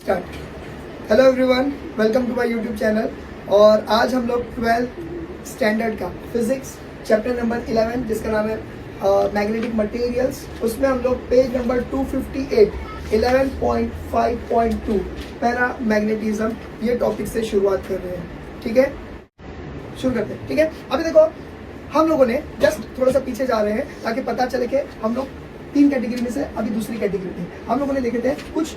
Start. Hello everyone, welcome to my YouTube channel. और आज हम लोग 12th स्टैंडर्ड का फिजिक्स चैप्टर नंबर 11 जिसका नाम है मैग्नेटिक मटेरियल्स, उसमें हम लोग पेज नंबर 258 11.5.2 पैरा मैग्नेटिज्म ये टॉपिक से शुरुआत कर रहे हैं। ठीक है, शुरू करते हैं। ठीक है, अभी देखो हम लोगों ने जस्ट थोड़ा सा पीछे जा रहे हैं ताकि पता चले कि हम लोग तीन कैटेगरी में से अभी दूसरी कैटेगरी में हम लोगों ने देखे थे कुछ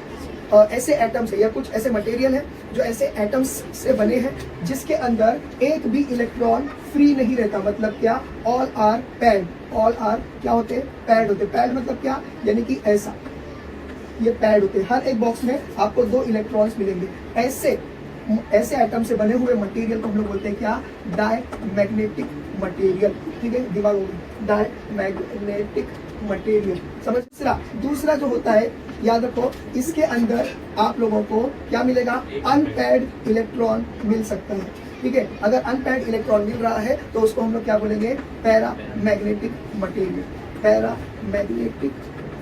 ऐसे एटम्स है या कुछ ऐसे मटेरियल है जो ऐसे एटम्स से बने हैं जिसके अंदर एक भी इलेक्ट्रॉन फ्री नहीं रहता। मतलब क्या? All are paid. All are क्या होते हैं? पैड होते हैं। पैड मतलब क्या? यानी कि ऐसा ये पैड होते हैं। हर एक बॉक्स में आपको 2 इलेक्ट्रॉन्स मिलेंगे। ऐसे एटम से बने हुए मटेरियल को हम लोग बोलते हैं क्या? Diamagnetic material. ठीक है, दिमाग होगी डायमैग्नेटिक मटेरियल। समझ? दूसरा जो होता है, याद रखो, इसके अंदर आप लोगों को क्या मिलेगा? अनपैड इलेक्ट्रॉन मिल सकता है। ठीक है, अगर अनपैड इलेक्ट्रॉन मिल रहा है तो उसको हम लोग क्या बोलेंगे? Paramagnetic material. Paramagnetic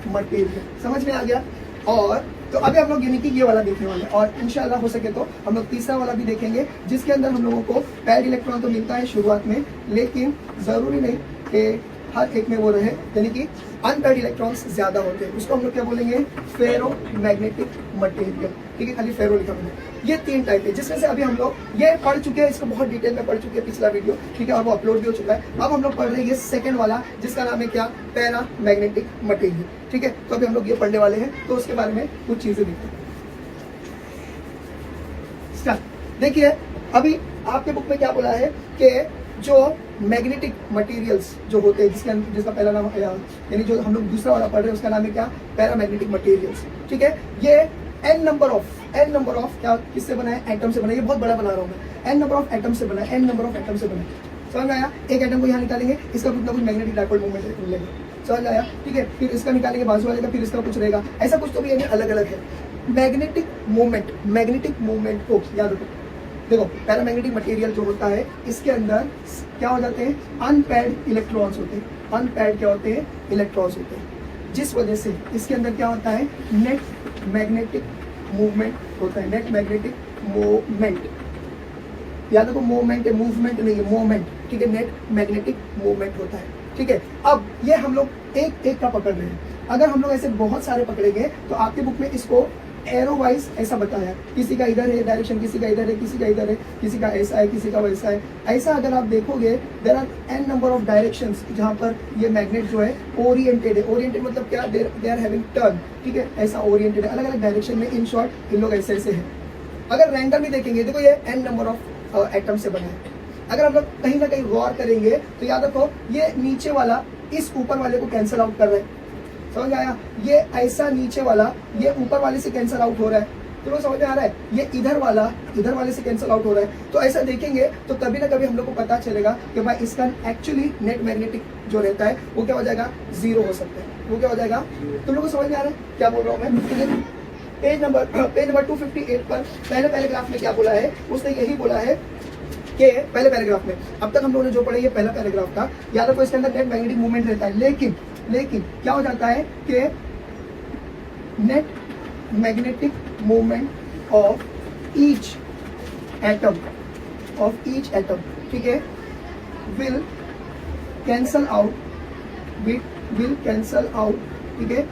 material. समझ में आ गया? और तो अभी हम लोग यानी कि ये वाला देखने वाले हैं और इंशाल्लाह हो सके तो हम लोग तीसरा वाला भी देखेंगे जिसके अंदर हम लोगों को पैड इलेक्ट्रॉन तो मिलता है शुरुआत में, लेकिन जरूरी नहीं कि हर एक में वो रहे, यानी कि अनपैड इलेक्ट्रॉन्स ज्यादा होते हैं। उसको हम लोग क्या बोलेंगे? Ferromagnetic material. ठीक है, खाली फेरो लिखा मैंने। ये 3 टाइप है जिसमें से अभी हम लोग ये पढ़ चुके हैं, इसको बहुत डिटेल में पढ़ चुके हैं पिछला वीडियो। ठीक है, और वो अपलोड भी हो चुका है। अब हम लोग पढ़ रहे हैं ये सेकंड वाला जिसका नाम है क्या? Paramagnetic material. ठीक है, तो अभी हम लोग ये पढ़ने वाले हैं, तो उसके बारे में कुछ चीजें देखते हैं। स्टार्ट। देखिए, अभी आपके बुक में क्या बोला है कि जो मैग्नेटिक मटेरियल्स जो होते हैं जिसका पहला नाम यानी जो हम लोग दूसरा वाला पढ़ रहे हैं उसका नाम है क्या? Paramagnetic materials. ठीक है, ये n नंबर ऑफ क्या किससे बना है? एटम से बना है। ये बहुत बड़ा बना रहा हूँ मैं। n नंबर ऑफ एटम से बना है। n नंबर ऑफ एटम से बना है। समझ में आया? एक एटम को यहाँ निकालेंगे, इसका कुछ ना कुछ मैग्नेटिक डायपोल मूवमेंट मिलेगा। समझ आया? ठीक है, फिर इसका निकालेंगे बाजू वाले का, फिर इसका कुछ रहेगा। ऐसा कुछ तो भी अलग अलग है। मैग्नेटिक मूवमेंट को याद रखो। देखो, पैरामैग्नेटिक मटेरियल जो होता है इसके अंदर क्या हो जाते हैं? अनपैड इलेक्ट्रॉन्स होते हैं। अनपैड क्या होते हैं? इलेक्ट्रॉन्स होते हैं, जिस वजह से इसके अंदर क्या होता है? नेट मैग्नेटिक मूवमेंट होता है। नेट मैग्नेटिक मूवमेंट, याद रखो, मूवमेंट है, मूवमेंट नहीं है, मूवमेंट। ठीक है, नेट मैग्नेटिक मूवमेंट होता है। ठीक है, अब ये हम लोग एक एक का पकड़ रहे हैं। अगर हम लोग ऐसे बहुत सारे पकड़ेंगे तो आपके बुक में इसको एरो वाइज ऐसा बताया, किसी का इधर है डायरेक्शन, किसी का इधर है, किसी का इधर है, किसी का ऐसा है, किसी का वैसा है। ऐसा अगर आप देखोगे there are n number of directions जहां पर ये मैग्नेट जो है ओरिएंटेड है। ओरिएंटेड मतलब क्या? They are having turn. ठीक है, ऐसा ओरिएंटेड है, अलग अलग डायरेक्शन में। इन शॉर्ट इन लोग ऐसे ऐसे है। अगर रैंडमली देखेंगे, देखो ये n नंबर ऑफ एटम से बना है। अगर हम लोग कहीं ना कहीं गौर करेंगे तो याद रखो ये नीचे वाला इस ऊपर वाले को कैंसिल आउट कर रहा है। समझ आया? ये ऐसा नीचे वाला ये ऊपर वाले से कैंसिल आउट हो रहा है। तो लोग समझ में आ रहा है? ये इधर वाले से कैंसिल आउट हो रहा है। तो ऐसा देखेंगे तो कभी ना कभी हम लोग को पता चलेगा कि भाई इसका एक्चुअली नेट मैग्नेटिक जो रहता है वो क्या हो जाएगा? 0 हो सकता है। वो क्या हो जाएगा? तुम लोग को समझ में आ रहा है क्या बोल रहा हूँ मैं? पेज नंबर 258 पर पहले पैराग्राफ में क्या बोला है? उसने यही बोला है कि पहले पैराग्राफ में, अब तक हम लोगों ने जो पढ़ा ये पहला पैराग्राफ था। याद रखो इसके अंदर नेट मैग्नेटिक मूवमेंट रहता है, लेकिन क्या हो जाता है कि net magnetic movement of each atom, ठीक है, विल कैंसल आउट, ठीक है,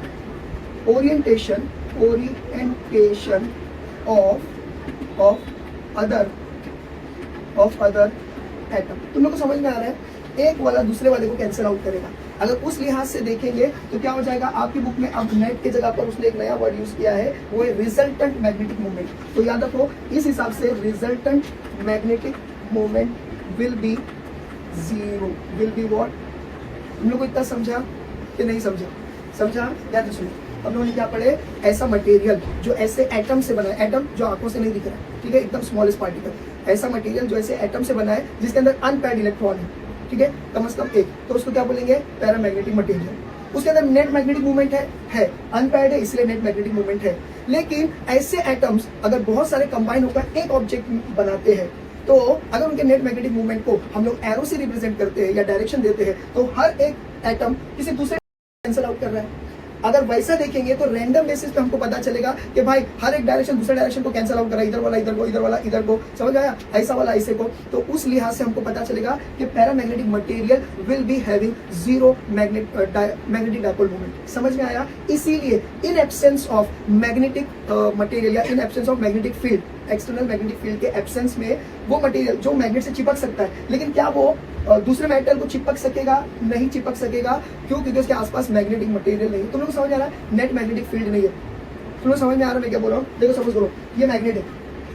ओरिएंटेशन ऑफ अदर एटम। तुम लोग को समझ में आ रहा है? एक वाला दूसरे वाले को कैंसिल आउट करेगा। अगर उस लिहाज से देखेंगे तो क्या हो जाएगा? आपकी बुक में अब नेट के जगह पर उसने एक नया वर्ड यूज किया है, वो है रिजल्टेंट मैग्नेटिक मूवमेंट। तो याद रखो इस हिसाब से resultant magnetic movement will B 0। Will be what? तुम लोग को इतना समझा कि नहीं समझा? क्या तो सुनो, हम लोगों ने क्या पढ़े? ऐसा मटेरियल जो ऐसे एटम से बना है, एटम जो आंखों से नहीं दिख रहा है, ठीक है, एकदम स्मॉलेस्ट पार्टिकल, ऐसा मटेरियल जो ऐसे एटम से बना है जिसके अंदर अनपैड इलेक्ट्रॉन है। ठीक है, कम से कम एक, तो उसको क्या बोलेंगे? Paramagnetic material. उसके अंदर नेट मैग्नेटिक मूवमेंट है, अनपैड है इसलिए नेट मैग्नेटिक मूवमेंट है। लेकिन ऐसे एटम्स अगर बहुत सारे कंबाइन होकर एक ऑब्जेक्ट बनाते हैं तो अगर उनके नेट मैग्नेटिक मूवमेंट को हम लोग एरो से रिप्रेजेंट करते हैं या डायरेक्शन देते हैं तो हर एक एटम किसी दूसरे कैंसिल आउट कर रहा है। अगर वैसा देखेंगे तो रैंडम बेसिस पे हमको पता चलेगा कि भाई हर एक डायरेक्शन दूसरे डायरेक्शन को कैंसिल आउट करा, इधर वाला इधर को, इधर वाला इधर को, समझ आया, ऐसा वाला ऐसे को। तो उस लिहाज से हमको पता चलेगा कि paramagnetic material will be having zero magnetic dipole moment. समझ में आया? इसीलिए in absence of magnetic material या in absence of magnetic field, external magnetic field के एब्सेंस में वो मटेरियल जो मैग्नेट से चिपक सकता है, लेकिन क्या वो दूसरे मेटल को चिपक सकेगा? नहीं चिपक सकेगा। क्यों? क्योंकि उसके आसपास मैग्नेटिक मटेरियल नहीं है। तुम लोग समझ आ रहा है? नेट मैग्नेटिक फील्ड नहीं है। तुम लोग समझ में आ रहा है मैं क्या बोल रहा हूँ? देखो सपोज करो ये मैग्नेट है,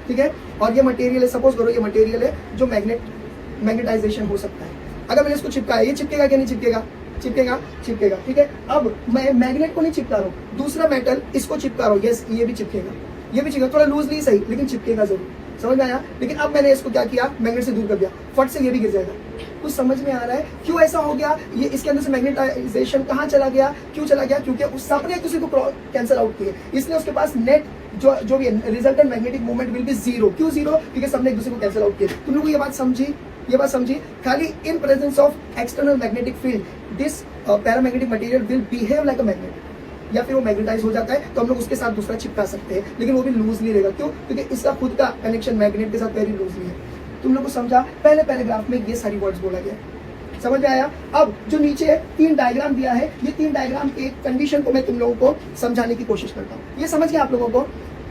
ठीक है, और ये मटेरियल है, सपोज करो ये मटेरियल है जो मैग्नेटाइजेशन हो सकता है। अगर मैंने इसको चिपकाया, ये चिपकेगा क्या नहीं चिपकेगा? चिपकेगा, चिपकेगा, ठीक है। अब मैं मैग्नेट को नहीं चिपका रहा हूँ, दूसरा मेटल इसको चिपका रहा हूँ, यस ये भी चिपकेगा, ये भी चिपकेगा, थोड़ा लूजली सही, लेकिन चिपकेगा जरूर। समझ में आया? लेकिन अब मैंने इसको क्या किया, मैग्नेट से दूर कर दिया, फट से ये भी गिर जाएगा। कुछ समझ में आ रहा है क्यों ऐसा हो गया? ये इसके अंदर से मैग्नेटाइजेशन कहाँ चला गया? क्यों चला गया? क्योंकि उस सबने एक दूसरे को कैंसिल आउट किए, इसलिए उसके पास नेट जो भी resultant magnetic movement will be zero. क्यों जीरो? क्योंकि सबने एक दूसरे को कैंसिल आउट किया। तुम लोगों को ये बात समझी? ये बात समझी? खाली in presence of external magnetic field this paramagnetic material will behave like a magnet, या फिर वो मैग्नेटाइज हो जाता है तो हम लोग उसके साथ दूसरा चिपका सकते हैं, लेकिन वो भी लूजली रहेगा। क्यों? क्योंकि इसका खुद का कनेक्शन मैग्नेट के साथ वेरी लूजली है। तुम लोग को समझा? पहले पैराग्राफ में ये सारी वर्ड्स बोला गया, समझ में आया? अब जो नीचे 3 डायग्राम दिया है, ये 3 डायग्राम के कंडीशन को मैं तुम लोगों को समझाने की कोशिश करता हूँ। ये समझ गया आप लोगों को?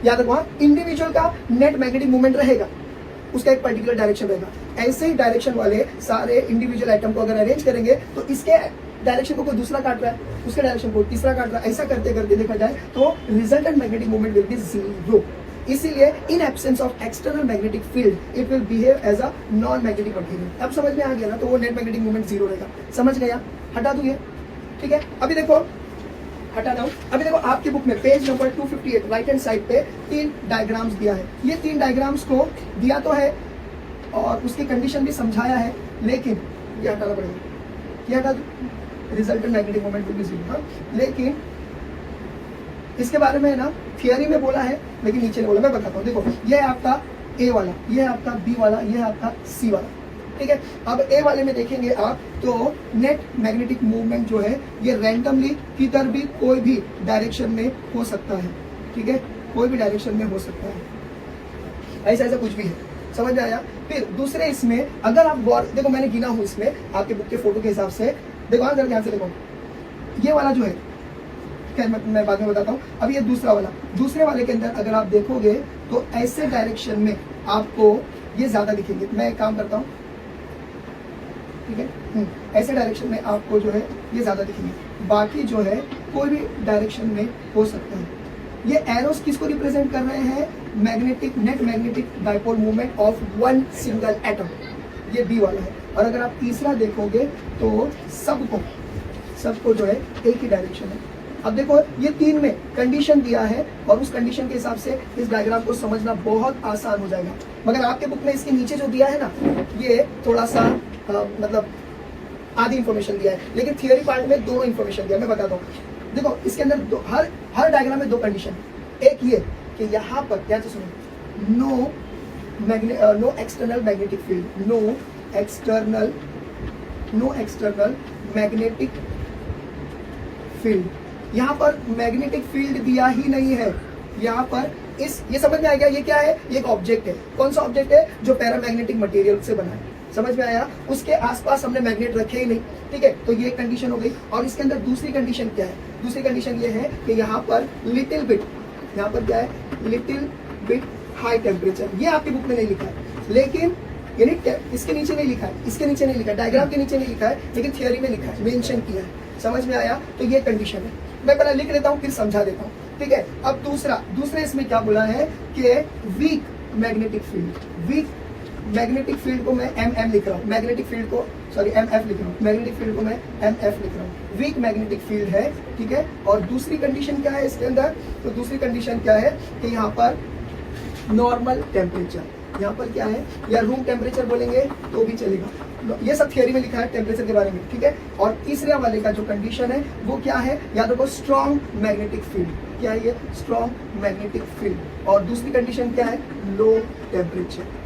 याद रखो, इंडिविजुअल का नेट मैग्नेटिक मूवमेंट रहेगा, उसका एक पर्टिकुलर डायरेक्शन रहेगा। ऐसे ही डायरेक्शन वाले सारे इंडिविजुअल आइटम को अगर अरेंज करेंगे तो इसके डायरेक्शन को कोई दूसरा काट रहा है, उसके डायरेक्शन को तीसरा काट रहा है, ऐसा करते करते देखा जाए तो resultant magnetic movement will be zero. इसीलिए in absence of external magnetic field it will behave as a non magnetic material. अब समझ में आ गया ना? तो वो नेट मैग्नेटिक मूवमेंट जीरो रहेगा। समझ गया? हटा दूं ये, ठीक है। अभी देखो, हटा दो। अभी देखो आपकी बुक में page number 258 right hand side पे 3 डायग्राम्स दिया है। ये 3 डायग्राम्स को दिया तो है और उसकी कंडीशन भी समझाया है, लेकिन ये हटाना पड़ेगा। ये हटा दो, resultant magnetic moment will be zero. लेकिन इसके बारे में ना थियरी में बोला है, लेकिन नीचे नहीं बोला। मैं बताता हूँ। देखो ये है आपका ए वाला, ये है आपका बी वाला, ये है आपका सी वाला, ठीक है। अब ए वाले में देखेंगे आप तो नेट मैग्नेटिक मूवमेंट जो है ये रैंडमली किधर भी कोई भी डायरेक्शन में हो सकता है, ठीक है, कोई भी डायरेक्शन में हो सकता है, ऐसा ऐसा कुछ भी है। समझ में आया? फिर दूसरे इसमें अगर आप गौर देखो, मैंने गिना हूँ इसमें आपके बुक के फोटो के हिसाब से। देखो जरा ध्यान से देखो, ये वाला जो है, खैर मैं बाद में बताता हूँ। अभी ये दूसरा वाला, दूसरे वाले के अंदर अगर आप देखोगे तो ऐसे डायरेक्शन में आपको ये ज्यादा दिखेंगे। मैं एक काम करता हूँ, ठीक है, ऐसे डायरेक्शन में आपको जो है ये ज्यादा दिखेंगे, बाकी जो है कोई भी डायरेक्शन में हो सकता है। ये एरोस किसको रिप्रेजेंट कर रहे हैं? Magnetic net magnetic dipole movement of one single atom, ये बी वाला है। और अगर आप तीसरा देखोगे तो सबको जो है एक ही डायरेक्शन है। अब देखो ये 3 में कंडीशन दिया है और उस कंडीशन के हिसाब से इस डायग्राम को समझना बहुत आसान हो जाएगा। मगर आपके बुक में इसके नीचे जो दिया है ना, ये थोड़ा सा मतलब आधी इंफॉर्मेशन दिया है, लेकिन थियरी पार्ट में दोनों इंफॉर्मेशन दिया। मैं बताता हूँ। देखो इसके अंदर हर डायग्राम में 2 कंडीशन है। एक ये कि यहाँ पर क्या तो सुनो, no external magnetic field, no external magnetic field. यहाँ पर मैग्नेटिक फील्ड दिया ही नहीं है। यहाँ पर ये समझ में आ गया? ये क्या है? ये एक ऑब्जेक्ट है। कौन सा ऑब्जेक्ट है? जो पैरामैग्नेटिक मटेरियल से बना है। समझ में आया? उसके आसपास हमने मैग्नेट रखे ही नहीं, ठीक है। तो ये कंडीशन हो गई। और इसके अंदर दूसरी कंडीशन क्या है? दूसरी कंडीशन ये है कि यहाँ पर लिटिल बिट, यहाँ पर क्या है? Little bit high temperature. ये आपकी बुक में नहीं लिखा है, लेकिन यानी इसके नीचे नहीं लिखा है, इसके नीचे नहीं लिखा है, डायग्राम के नीचे नहीं लिखा है, लेकिन थियरी में लिखा है, मेंशन किया है। समझ में आया? तो ये कंडीशन है। मैं पहले लिख लेता हूँ फिर समझा देता हूँ, ठीक है। अब दूसरे इसमें क्या बोला है कि week magnetic field. Week magnetic field को मैं MM लिख रहा हूँ, मैग्नेटिक फील्ड को सॉरी MF लिख रहा हूँ, मैग्नेटिक फील्ड को मैं MF लिख रहा हूँ। वीक मैग्नेटिक फील्ड है, ठीक है। और दूसरी कंडीशन क्या है इसके अंदर? तो दूसरी कंडीशन क्या है कि यहाँ पर नॉर्मल टेम्परेचर, यहाँ पर क्या है, या रूम टेम्परेचर बोलेंगे तो भी चलेगा। ये सब थियरी में लिखा है टेम्परेचर के बारे में, ठीक है। और तीसरे वाले का जो कंडीशन है वो क्या है? याद रखो, स्ट्रॉन्ग मैग्नेटिक फील्ड। क्या है ये? Strong magnetic field. और दूसरी कंडीशन क्या है? Low temperature.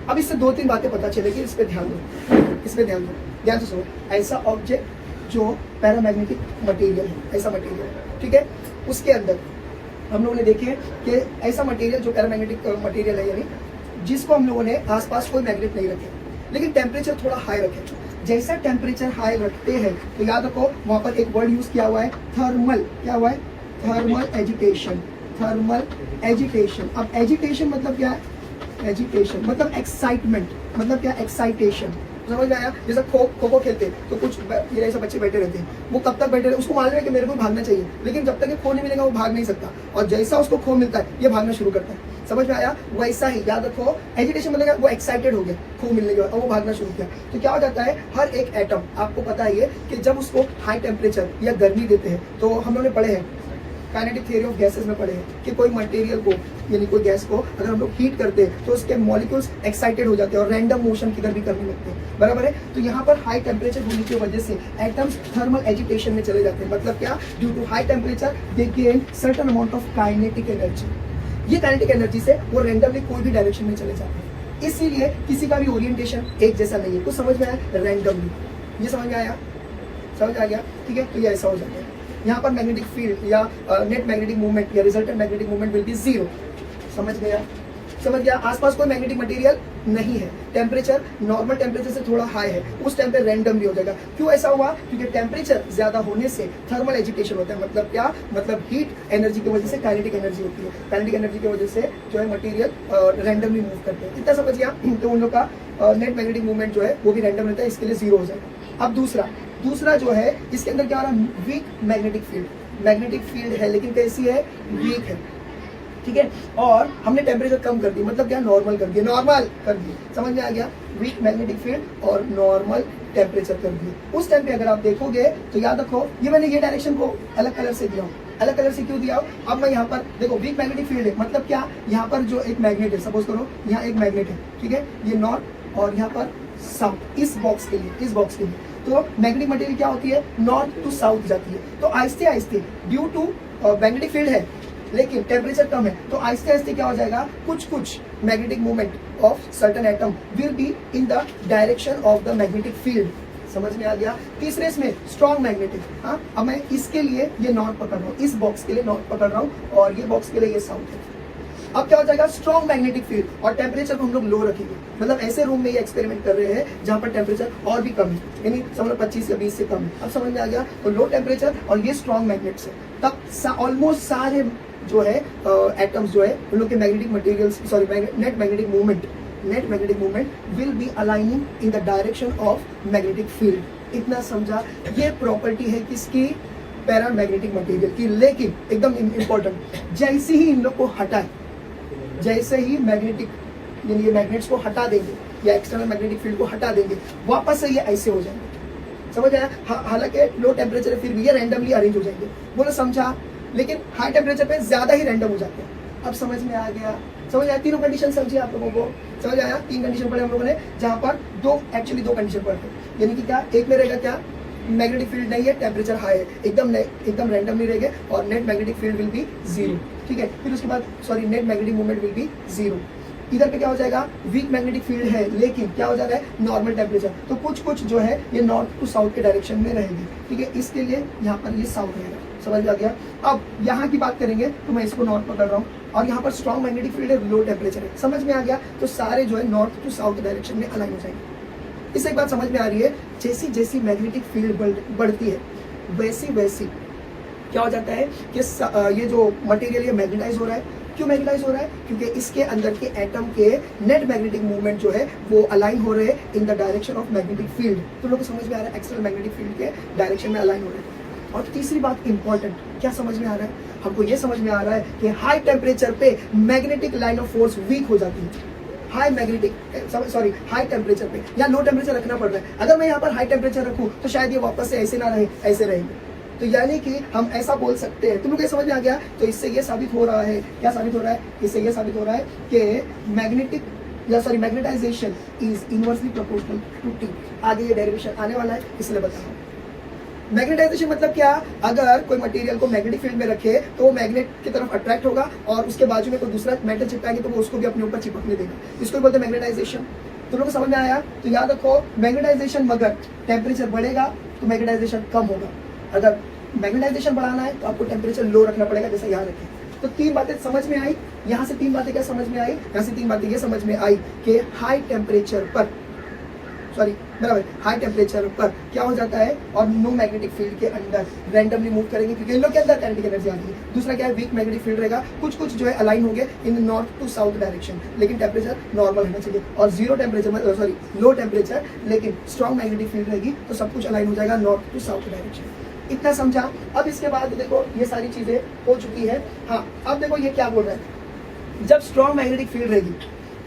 अब इससे 2-3 बातें पता चलेगी, इस पे ध्यान दो, ध्यान से सुनो। ऐसा ऑब्जेक्ट जो पैरामैग्नेटिक मटेरियल है, ऐसा मटेरियल है, ठीक है। उसके अंदर हम लोगों ने देखे कि ऐसा मटेरियल जो पैरामैग्नेटिक मटेरियल है, यानी जिसको हम लोगों ने आसपास कोई मैग्नेट नहीं रखे, लेकिन टेम्परेचर थोड़ा हाई रखे। जैसा टेम्परेचर हाई रखते हैं तो याद रखो वहां पर एक वर्ड यूज किया हुआ है थर्मल, क्या हुआ है, थर्मल एजिटेशन, थर्मल एजिटेशन। अब एजिटेशन मतलब क्या है, एजिटेशन मतलब एक्साइटमेंट, मतलब क्या, एक्साइटेशन, समझ में आया। जैसा खो खो खेलते हैं तो कुछ ये ऐसे बच्चे बैठे रहते हैं, वो कब तक बैठे रहते, उसको मालूम है कि मेरे को भागना चाहिए, लेकिन जब तक ये खो नहीं मिलेगा वो भाग नहीं सकता, और जैसा उसको खो मिलता है ये भागना शुरू करता है, समझ में आया। वैसा ही याद रखो एजिटेशन मतलब वो एक्साइटेड हो गया खो मिलने के बाद और वो भागना शुरू किया, तो क्या हो जाता है, हर एक एटम, आपको पता है ये कि जब उसको हाई टेम्परेचर या गर्मी देते हैं, तो हम लोगों ने पढ़े हैं काइनेटिक थ्योरी ऑफ गैसेस में पढ़े हैं कि कोई मटेरियल को यानी कोई गैस को अगर हम लोग हीट करते हैं तो उसके मॉलिक्यूल्स एक्साइटेड हो जाते हैं और रैंडम मोशन किधर भी करने लगते हैं, बराबर है। तो यहाँ पर हाई टेम्परेचर होने की वजह से एटम्स थर्मल एजिटेशन में चले जाते हैं, मतलब क्या, due to high temperature they gain certain amount of kinetic energy. ये काइनेटिक एनर्जी से वो रैंडमली कोई भी डायरेक्शन में चले जाते हैं, इसीलिए किसी का भी ओरिएंटेशन एक जैसा नहीं है। कुछ समझ में आया, रैंडमली, ये समझ में आया, समझ आ गया, ठीक है। तो ये ऐसा हो जाता है। यहाँ पर मैग्नेटिक फील्ड या नेट मैग्नेटिक मूवमेंट या resultant magnetic movement will be zero, समझ गया, समझ गया। आसपास कोई मैग्नेटिक मटेरियल नहीं है, टेम्परेचर नॉर्मल टेम्परेचर से थोड़ा हाई है, उस टाइम पे रैंडमली हो जाएगा। क्यों ऐसा हुआ, क्योंकि टेम्परेचर ज्यादा होने से थर्मल एजिटेशन होता है, मतलब क्या, मतलब हीट एनर्जी की वजह से काइनेटिक एनर्जी होती है, काइनेटिक एनर्जी की वजह से जो है मटेरियल रैंडमली मूव करते हैं, इतना समझ गया। तो उन लोग का नेट मैग्नेटिक मूवमेंट जो है वो भी रैंडम रहता है, इसके लिए जीरो हो जाएगा। अब दूसरा जो है इसके अंदर क्या हो रहा है, week magnetic field, magnetic field है लेकिन कैसी है, वीक है, ठीक है। और हमने टेम्परेचर कम कर दी, मतलब क्या, नॉर्मल कर दिया, नॉर्मल कर दिए, समझ में आ गया। वीक मैग्नेटिक फील्ड और नॉर्मल टेम्परेचर कर दिए। उस टाइम पे अगर आप देखोगे तो याद रखो ये मैंने ये डायरेक्शन को अलग कलर से दिया हूँ, अलग कलर से क्यों दिया हो, अब मैं यहाँ पर देखो वीक मैग्नेटिक फील्ड है, मतलब क्या, यहाँ पर जो एक मैग्नेट है, सपोज करो यहाँ एक मैग्नेट है, ठीक है, ये नॉर्थ और यहाँ पर साउथ, इस बॉक्स के लिए, इस बॉक्स के लिए, तो मैग्नेटिक मटेरियल क्या होती है, नॉर्थ टू साउथ जाती है। तो आहिस्ते आहिस्ते ड्यू टू मैग्नेटिक फील्ड है लेकिन टेम्परेचर कम है, तो आहिस्ते आहिस्ते क्या हो जाएगा, कुछ magnetic movement of certain atom will be in the direction of the magnetic field, समझ में आ गया। तीसरे इसमें स्ट्रॉन्ग मैग्नेटिक, हाँ, अब मैं इसके लिए ये नॉर्थ पकड़ रहा हूँ, इस बॉक्स के लिए नॉर्थ पकड़ रहा हूँ और ये बॉक्स के लिए ये साउथ है। अब क्या हो जाएगा, स्ट्रॉन्ग मैग्नेटिक फील्ड, और टेम्परेचर को हम लोग लो रखेंगे, मतलब ऐसे रूम में ये एक्सपेरिमेंट कर रहे हैं जहां पर टेम्परेचर और भी कम है, यानी समझ लो 25 या 20 से कम है। अब समझ में आ गया, तो लो टेम्परेचर और ये स्ट्रॉन्ग मैग्नेट्स है, तब ऑलमोस्ट सारे जो है एटम्स जो है उन लोग के magnetic materials, sorry net magnetic movement will B aligning in the direction of magnetic field. इतना समझा, ये प्रॉपर्टी है किसकी, पैरामैग्नेटिक मटेरियल की। लेकिन एकदम इंपॉर्टेंट, जैसे ही इन लोग को हटाए, जैसे ही मैग्नेटिक यानी ये मैग्नेट्स को हटा देंगे या एक्सटर्नल मैग्नेटिक फील्ड को हटा देंगे, वापस से ये ऐसे हो जाएंगे, समझ आया। हालांकि लो टेम्परेचर फिर भी ये रैंडमली अरेंज हो जाएंगे, बोलो समझा, लेकिन हाई टेम्परेचर पे ज्यादा ही रैंडम हो जाते हैं। अब समझ में आ गया, समझ आया, तीनों कंडीशन समझिए आप लोगों को, समझ आया। 3 कंडीशन पढ़े हम लोगों ने, जहां पर दो कंडीशन पढ़े, यानी कि क्या, एक में रहेगा क्या, मैग्नेटिक फील्ड नहीं है, टेम्परेचर हाई है, एकदम रैंडमली रहेगा और net magnetic field will be zero, ठीक है। फिर उसके बाद sorry net magnetic movement will be zero. इधर पे क्या हो जाएगा, वीक मैग्नेटिक फील्ड है लेकिन क्या हो जा रहा है, नॉर्मल टेम्परेचर, तो कुछ जो है ये नॉर्थ टू साउथ के डायरेक्शन में रहेगी, ठीक है। इसके लिए यहाँ पर ये साउथ रहेगा, समझ आ गया। अब यहाँ की बात करेंगे तो मैं इसको नॉर्थ पकड़ रहा हूँ और यहाँ पर स्ट्रॉन्ग मैग्नेटिक फील्ड है, लो टेम्परेचर है, समझ में आ गया। तो सारे जो है नॉर्थ टू साउथ डायरेक्शन में अलाइन हो जाएंगे। इससे एक बात समझ में आ रही है, जैसी जैसी मैग्नेटिक फील्ड बढ़ती है वैसी क्या हो जाता है कि ये जो मटेरियल ये मैग्नेटाइज हो रहा है। क्यों मैग्नेटाइज हो रहा है, क्योंकि इसके अंदर के एटम के नेट मैग्नेटिक मूवमेंट जो है वो अलाइन हो रहे हैं इन the direction of magnetic field. तो लोगों को समझ में आ रहा है, एक्सटर्नल मैग्नेटिक फील्ड के डायरेक्शन में अलाइन हो रहे हैं। और तीसरी बात इंपॉर्टेंट, क्या समझ में आ रहा है, हमको ये समझ में आ रहा है कि हाई टेम्परेचर पे magnetic line of force week हो जाती है। हाई टेम्परेचर पे या लो टेम्परेचर रखना पड़ रहा है। अगर मैं यहाँ पर हाई टेम्परेचर रखूँ तो शायद ये वापस से ऐसे ना रहे, ऐसे रहेंगे। तो यानी कि हम ऐसा बोल सकते हैं, तुम लोग ये समझ में आ गया। तो इससे ये साबित हो रहा है, क्या साबित हो रहा है, इससे ये साबित हो रहा है कि magnetization is inversely proportional to T. आगे ये डेरिवेशन आने वाला है, इसलिए बता रहा हूँ। मैग्नेटाइजेशन मतलब क्या, अगर कोई मटेरियल को मैग्नेटिक फील्ड में रखे तो वो मैग्नेट की तरफ अट्रैक्ट होगा और उसके बाजू में कोई दूसरा मेटल चिपकाएंगे तो वो उसको भी अपने ऊपर चिपकने देगा, इसको बोलते हैं मैग्नेटाइजेशन। तुम लोग को समझ में आया? तो याद रखो मैग्नेटाइजेशन, मगर टेम्परेचर बढ़ेगा तो मैग्नेटाइजेशन कम होगा। अगर मैग्नेटाइजेशन बढ़ाना है तो आपको टेम्परेचर लो रखना पड़ेगा, जैसा यहाँ रखें। तो 3 बातें समझ में आई। यहाँ से 3 बातें क्या समझ में आई? यहाँ से 3 बातें ये समझ में आई कि हाई टेम्परेचर पर, सॉरी बराबर, हाई टेम्परेचर पर क्या हो जाता है, और नो मैग्नेटिक फील्ड के अंदर रैंडमली मूव करेंगे क्योंकि इन लोग के अंदर काइनेटिक एनर्जी आती है। दूसरा क्या है, वीक मैग्नेटिक फील्ड रहेगा, कुछ कुछ जो है अलाइन होंगे इन नॉर्थ टू साउथ डायरेक्शन, लेकिन टेम्परेचर नॉर्मल रहना चाहिए। और zero temperature, sorry low temperature लेकिन स्ट्रॉन्ग मैग्नेटिक फील्ड रहेगी, तो सब कुछ अलाइन हो जाएगा नॉर्थ टू साउथ डायरेक्शन। इतना समझा? अब इसके बाद देखो ये सारी चीजें हो चुकी है। हाँ, अब देखो ये क्या बोल रहा है, जब स्ट्रॉन्ग मैग्नेटिक फील्ड रहेगी,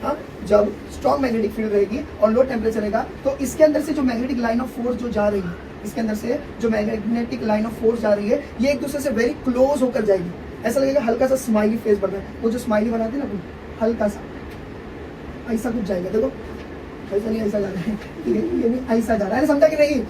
हाँ, जब स्ट्रॉन्ग मैग्नेटिक फील्ड रहेगी और लो टेम्परेचर रहेगा, तो इसके अंदर से जो मैग्नेटिक लाइन ऑफ फोर्स जो जा रही है, इसके अंदर से जो मैग्नेटिक लाइन ऑफ फोर्स जा रही है, ये एक दूसरे से वेरी क्लोज होकर जाएगी। ऐसा लगेगा हल्का सा स्माइली फेस बन रहा है, वो जो स्माइली बनाते हैं ना, हल्का सा ऐसा कुछ जाएगा। देखो ऐसा नहीं, ऐसा जा रहा है, ठीक है, ये नहीं ऐसा जा रहा है। अरे समझा कि नहीं?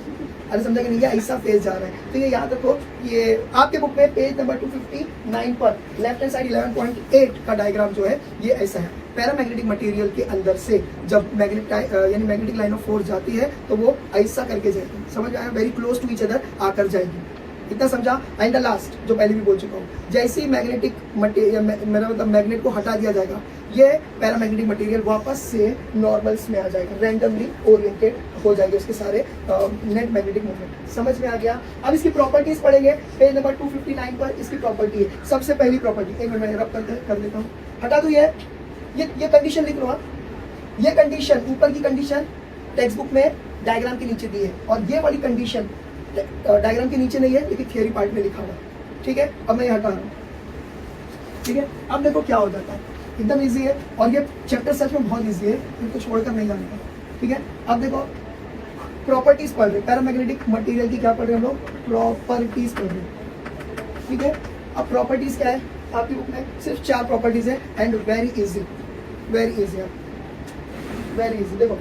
अरे समझा कि नहीं? ये ऐसा फेस जा रहा है। तो ये याद रखो, ये आपके बुक में पेज नंबर 259 पर लेफ्ट हैंड साइड 11.8 का डायग्राम जो है ये ऐसा है। पैरामैग्नेटिक मटेरियल के अंदर से जब यानी मैग्नेटिक लाइन ऑफ फोर्स जाती है तो वो ऐसा करके जाएगी। समझ आया? Very close to each other आकर जाएगी। इतना समझा? एंड द लास्ट जो पहले भी बोल चुका हूँ, जैसे ही मैग्नेटिक मटेरियल, मेरा मतलब मैग्नेट को हटा दिया जाएगा, ये पैरामैग्नेटिक मटेरियल वापस से नॉर्मल्स में आ जाएगा, रैंडमली ओरिएंटेड हो जाएंगे उसके सारे नेट मैग्नेटिक मूवमेंट। समझ में आ गया? अब इसकी प्रॉपर्टीज पढ़ेंगे पेज नंबर 259 पर। इसकी प्रॉपर्टी है, सबसे पहली प्रॉपर्टी, एक मिनट में रब कर देता हूँ, हटा दो ये कंडीशन लिख लो आप। ये कंडीशन, ऊपर की कंडीशन टेक्स्ट बुक में डायग्राम के नीचे दी है, और ये वाली कंडीशन डायग्राम के नीचे नहीं है लेकिन थियरी पार्ट में लिखा हुआ है। ठीक है, अब मैं ये हटा रहा हूँ। ठीक है, अब देखो क्या हो जाता है, एकदम इजी है, और ये चैप्टर सच में बहुत इजी है, इनको छोड़कर नहीं जाने का। ठीक है, अब देखो प्रॉपर्टीज पढ़ रहे, पैरामैग्नेटिक मटेरियल की क्या पढ़ रहे हैं हम लोग? प्रॉपर्टीज पढ़ रहे हैं। ठीक है, अब प्रॉपर्टीज क्या है आपकी बुक में? सिर्फ 4 प्रॉपर्टीज है, and very easy, very easy है, वेरी इजी। देखो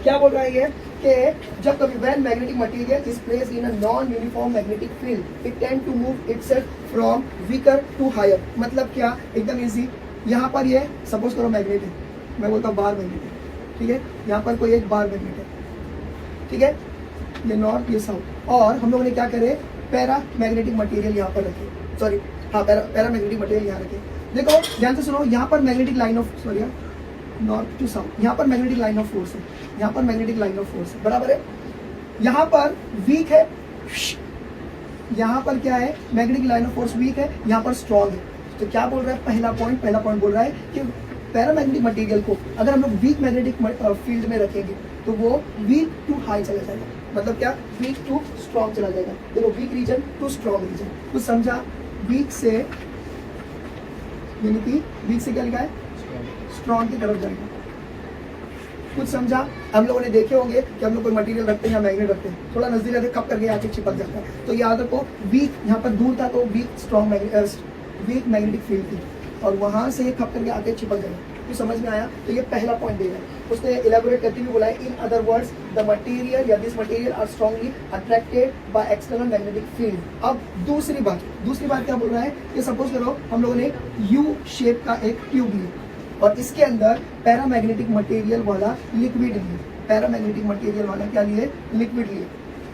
क्या बोल रहा है ये, कि जब कभी when magnetic material is placed in a non uniform magnetic field it tend to move itself from weaker to higher. मतलब क्या? एकदम इजी। यहाँ पर ये सपोज करो मैग्नेट है, मैं बोलता हूँ बार मैग्नेट है, ठीक है, यहाँ पर कोई एक बार मैग्नेट है, ठीक है, ये नॉर्थ ये साउथ, और हम लोगों ने क्या करे, पैरा मैग्नेटिक मटेरियल यहाँ पर रखे, सॉरी हाँ पैरा मैग्नेटिक मटेरियल यहाँ रखे। देखो ध्यान से सुनो, यहाँ पर magnetic line of, sorry north to south, यहाँ पर मैग्नेटिक लाइन ऑफ फोर्स है, यहाँ पर मैग्नेटिक लाइन ऑफ फोर्स है, बराबर है। यहाँ पर वीक है, यहाँ पर क्या है, magnetic line of force week है, यहाँ पर स्ट्रॉन्ग है। तो क्या बोल रहा है, पहला पॉइंट बोल रहा है कि पैरामैग्नेटिक मटेरियल को अगर हम लोग वीक मैग्नेटिक फील्ड में रखेंगे तो वो वीक टू हाई चला जाएगा। मतलब क्या, वीक टू स्ट्रॉन्ग चला जाएगा। देखो weak region to strong region, तो समझा, वीक से यानी कि वीक से क्या लिखा है, स्ट्रॉन्ग की तरफ जाएगा। कुछ समझा? हम लोगों ने देखे होंगे कि हम लोग कोई मटेरियल रखते हैं या मैग्नेट रखते हैं, थोड़ा नजदीक रखते कब करके आके चिपक जाता है। तो याद रखो, वीक यहाँ पर दूर था तो weak strong weak magnetic field थी, और वहां से खप करके आके चिपक गया। तो समझ में आया? तो ये पहला पॉइंट देगा। उसने इलेबोरेट करते हुए बोला है, in other words the material या this material are strongly attracted by external magnetic field. अब दूसरी बात क्या बोल रहा है कि सपोज करो हम लोगों ने यू शेप का एक ट्यूब लिया और इसके अंदर पैरामैग्नेटिक मटेरियल वाला लिक्विड लिए, पैरामैग्नेटिक मटेरियल वाला क्या लिए, लिक्विड लिए,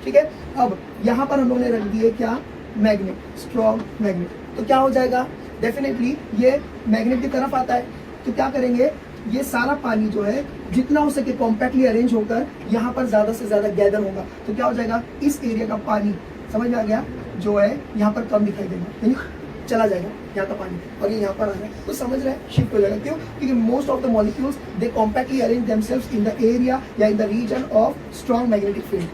ठीक है। अब यहाँ पर हम लोगों ने रख दिए क्या, मैग्नेट, स्ट्रॉन्ग मैग्नेट। तो क्या हो जाएगा, डेफिनेटली ये मैग्नेट की तरफ आता है, तो क्या करेंगे, ये सारा पानी जो है जितना हो सके कॉम्पैक्टली अरेंज होकर यहाँ पर ज्यादा से ज्यादा गैदर होगा। तो क्या हो जाएगा, इस एरिया का पानी, समझ में आ गया, जो है यहाँ पर कम दिखाई देगा, यानी चला जाएगा यहाँ का पानी, और ये यहाँ पर आ रहा है, तो समझ रहे हैं, शिफ्ट हो जाएगा। क्यों? क्योंकि most of the molecules they compactly arrange themselves in the area या in the region of strong magnetic field.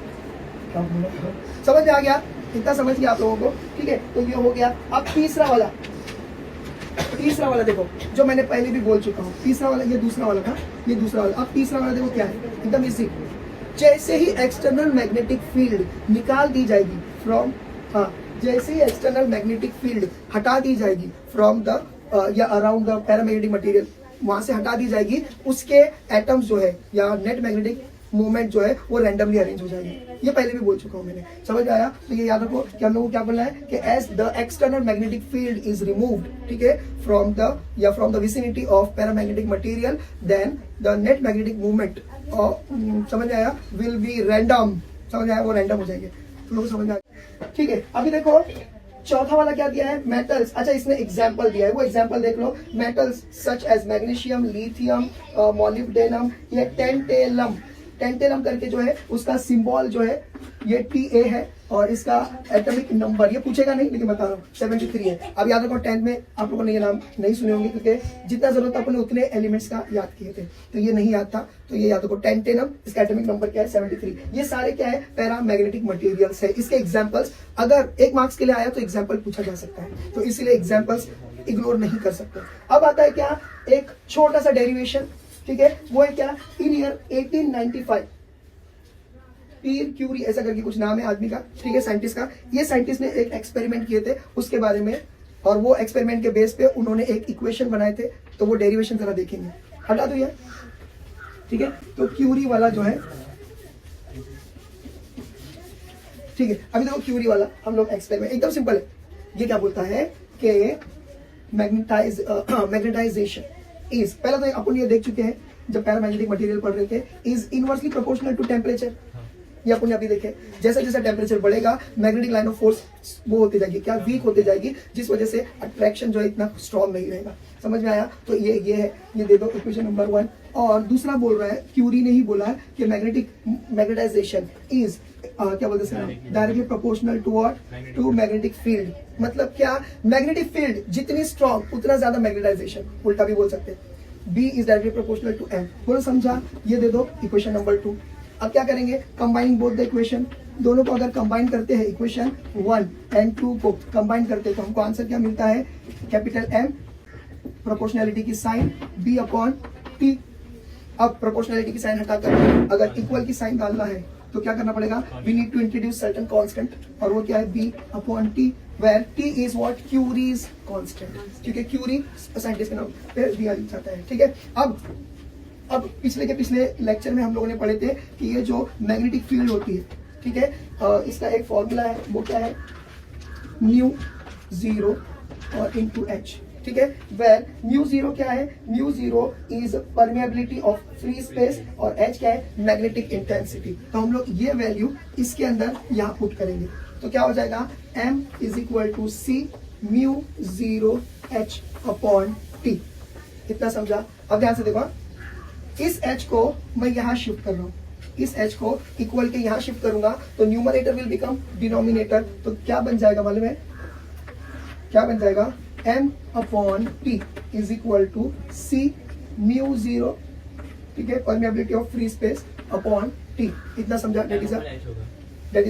समझ में आ गया? इतना समझ गया आप लोगों को, ठीक है। तो ये हो गया। अब तीसरा वाला देखो, जो मैंने पहले भी बोल चुका हूँ, तीसरा वाला, ये दूसरा वाला था, ये दूसरा वाला। अब तीसरा वाला देखो क्या है, एकदम इजी। जैसे ही एक्सटर्नल मैग्नेटिक फील्ड निकाल दी जाएगी फ्रॉम, जैसे ही एक्सटर्नल मैग्नेटिक फील्ड हटा दी जाएगी फ्रॉम द या अराउंड द पैरामैग्नेटिक मटेरियल, वहां से हटा दी जाएगी, उसके एटम्स जो है या नेट मैग्नेटिक मूवमेंट जो है वो रैंडमली अरेंज हो जाएगी। ये पहले भी बोल चुका हूँ मैंने, समझ में आया? तो ये याद रखो कि हम लोगों को क्या बोलना है कि as the external magnetic field is removed, ठीक है, from the vicinity of paramagnetic material, then the net magnetic movement, समझ में आया, विल बी रैंडम। समझ में आया? वो रैंडम हो जाएंगे। तुम लोग समझ में आया? ठीक है, अभी देखो चौथा वाला क्या दिया है, मेटल्स। अच्छा, इसने एग्जांपल दिया है, वो एग्जांपल देख लो। Metals such as magnesium, lithium, molybdenum, ये टेंटेलम करके जो है उसका सिंबल जो है ये TA है, और इसका एटॉमिक नंबर ये पूछेगा नहीं, लेकिन बता रहा हूँ 73 है। अब याद रखो 10th में आप लोगों ने ये नाम नहीं सुने होंगे, क्योंकि जितना जरूरत था अपने उतने एलिमेंट्स का याद किए थे, तो ये नहीं याद था। तो ये याद रखो टेंटेलम, इसका एटॉमिक नंबर क्या है 73। ये सारे क्या है, पैरामैग्नेटिक मटेरियल्स है। इसके एग्जाम्पल्स अगर 1 मार्क्स के लिए आया तो एग्जाम्पल पूछा जा सकता है, तो इसीलिए एग्जाम्पल्स इग्नोर नहीं कर सकते। अब आता है क्या, एक छोटा सा डेरिवेशन, ठीक है, वो है क्या, इन ईयर 1895 पीर क्यूरी ऐसा करके कुछ नाम है आदमी का, ठीक है, साइंटिस्ट का। ये साइंटिस्ट ने एक एक्सपेरिमेंट किए थे उसके बारे में, और वो एक्सपेरिमेंट के बेस पे उन्होंने एक इक्वेशन बनाए थे। तो वो डेरिवेशन जरा देखेंगे, हटा दो ये, ठीक है। तो क्यूरी वाला जो है, ठीक है, अभी देखो क्यूरी वाला हम लोग एक्सपेरिमेंट एकदम सिंपल है। ये क्या बोलता है कि मैग्नेटाइजेशन इज, पहला तो अपन ये देख चुके हैं जब पैरामैग्नेटिक मटेरियल पढ़ रहे थे, is inversely proportional to temperature. ये अपन अभी देखे, जैसे जैसे टेम्परेचर बढ़ेगा मैग्नेटिक लाइन ऑफ फोर्स वो होती जाएगी, क्या, वीक होती जाएगी, जिस वजह से अट्रैक्शन जो है इतना स्ट्रॉन्ग नहीं रहेगा। समझ में आया? तो ये है, ये दे दो इक्वेशन नंबर 1। और दूसरा बोल रहा है, क्यूरी ने ही बोला है कि मैग्नेटाइजेशन इज क्या बोलते हैं, directly proportional to what, to magnetic field. मतलब क्या, मैग्नेटिक फील्ड जितनी स्ट्रॉन्ग उतना ज्यादा मैग्नेटाइजेशन, उल्टा भी बोल सकते हैं। B is directly proportional to M। बोलो समझा? ये दे दो इक्वेशन नंबर 2। अब क्या करेंगे, कंबाइनिंग बोथ द इक्वेशन, दोनों को अगर कंबाइन करते हैं, इक्वेशन 1 एंड 2 को कंबाइन करते हैं, तो हमको आंसर क्या मिलता है, कैपिटल M, प्रोपोर्शनैलिटी की साइन B/T। अब प्रोपोर्शनैलिटी की साइन हटाकर अगर इक्वल की साइन डालना है तो क्या करना पड़ेगा, we need to introduce certain constant, और वो क्या है, B/T, where T is what, Curie's constant, क्योंकि क्यूरी साइंटिस्ट के नाम पे दिया जाता है, ठीक है। अब पिछले के पिछले लेक्चर में हम लोगों ने पढ़े थे कि ये जो मैग्नेटिक फील्ड होती है, ठीक है, इसका एक फॉर्मूला है, वो क्या है, μ0 और इंटू H, ठीक है। वेर μ0 क्या है, μ0 is permeability of free space, और H क्या है, मैग्नेटिक इंटेंसिटी। तो हम लोग ये वैल्यू इसके अंदर यहाँ पुट करेंगे, तो क्या हो जाएगा, M is equal to C μ0H/T। इतना समझा? अब ध्यान से देखो, इस H को मैं यहाँ शिफ्ट कर रहा हूँ, इस H को इक्वल के यहाँ शिफ्ट करूंगा, तो न्यूमरेटर विल बिकम डिनोमिनेटर। तो क्या बन जाएगा मालूम है, क्या बन जाएगा, M/T is equal to C μ0, ठीक है, permeability of free space upon T। इतना समझा? दैट इज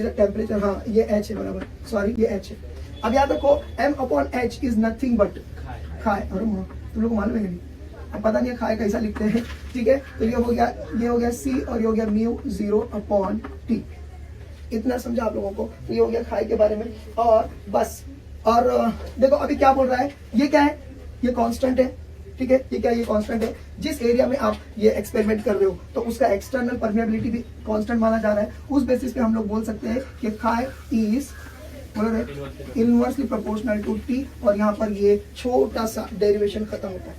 अ टेम्परेचर, हाँ ये H है, बराबर, सॉरी ये H है। अब याद रखो M/H इज नथिंग बट खाए, और तुम लोग मालूम है नहीं, अब पता नहीं खाए कैसा लिखते हैं, ठीक है। तो ये हो गया C, और ये हो गया μ0/T। इतना समझा आप लोगों को? तो ये हो गया खाए के बारे में, और बस। और देखो अभी क्या बोल रहा है, ये क्या है, ये कांस्टेंट है, ठीक है, ये क्या, ये कांस्टेंट है। जिस एरिया में आप ये एक्सपेरिमेंट कर रहे हो तो उसका एक्सटर्नल परमेबिलिटी भी कांस्टेंट माना जा रहा है। उस बेसिस पे हम लोग बोल सकते हैं कि chi is inversely proportional to T, और यहाँ पर ये छोटा सा डेरिवेशन खत्म होता है,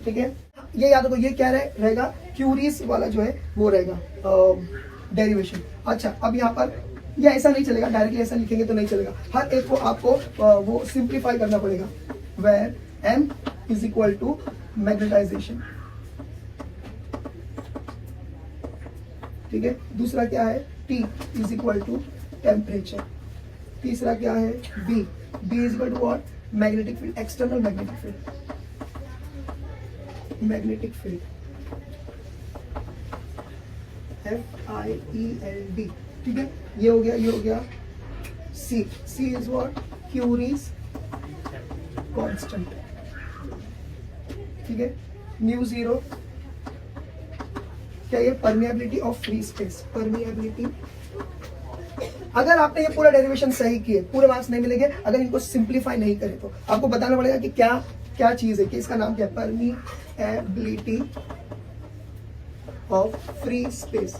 ठीक है। ये याद रखो, ये क्या रहेगा, क्यूरीज वाला जो है वो रहेगा डेरिवेशन। अच्छा, अब यहाँ पर ये ऐसा नहीं चलेगा, डायरेक्टली ऐसा लिखेंगे तो नहीं चलेगा, हर एक को आपको वो सिंप्लीफाई करना पड़ेगा। Where M is equal to magnetization, ठीक है। दूसरा क्या है, T is equal to temperature. तीसरा क्या है, B is equal to what, magnetic field, external magnetic field, magnetic field FIELD, ठीक है। ये हो गया C is what, Curie's constant, ठीक है। μ0 क्या, ये permeability of free space, permeability. अगर आपने ये पूरा डेरिवेशन सही किए, पूरे मार्क्स नहीं मिलेंगे अगर इनको सिंप्लीफाई नहीं करें। तो आपको बताना पड़ेगा कि क्या चीज है, कि इसका नाम क्या है, परमिएबिलिटी ऑफ फ्री स्पेस,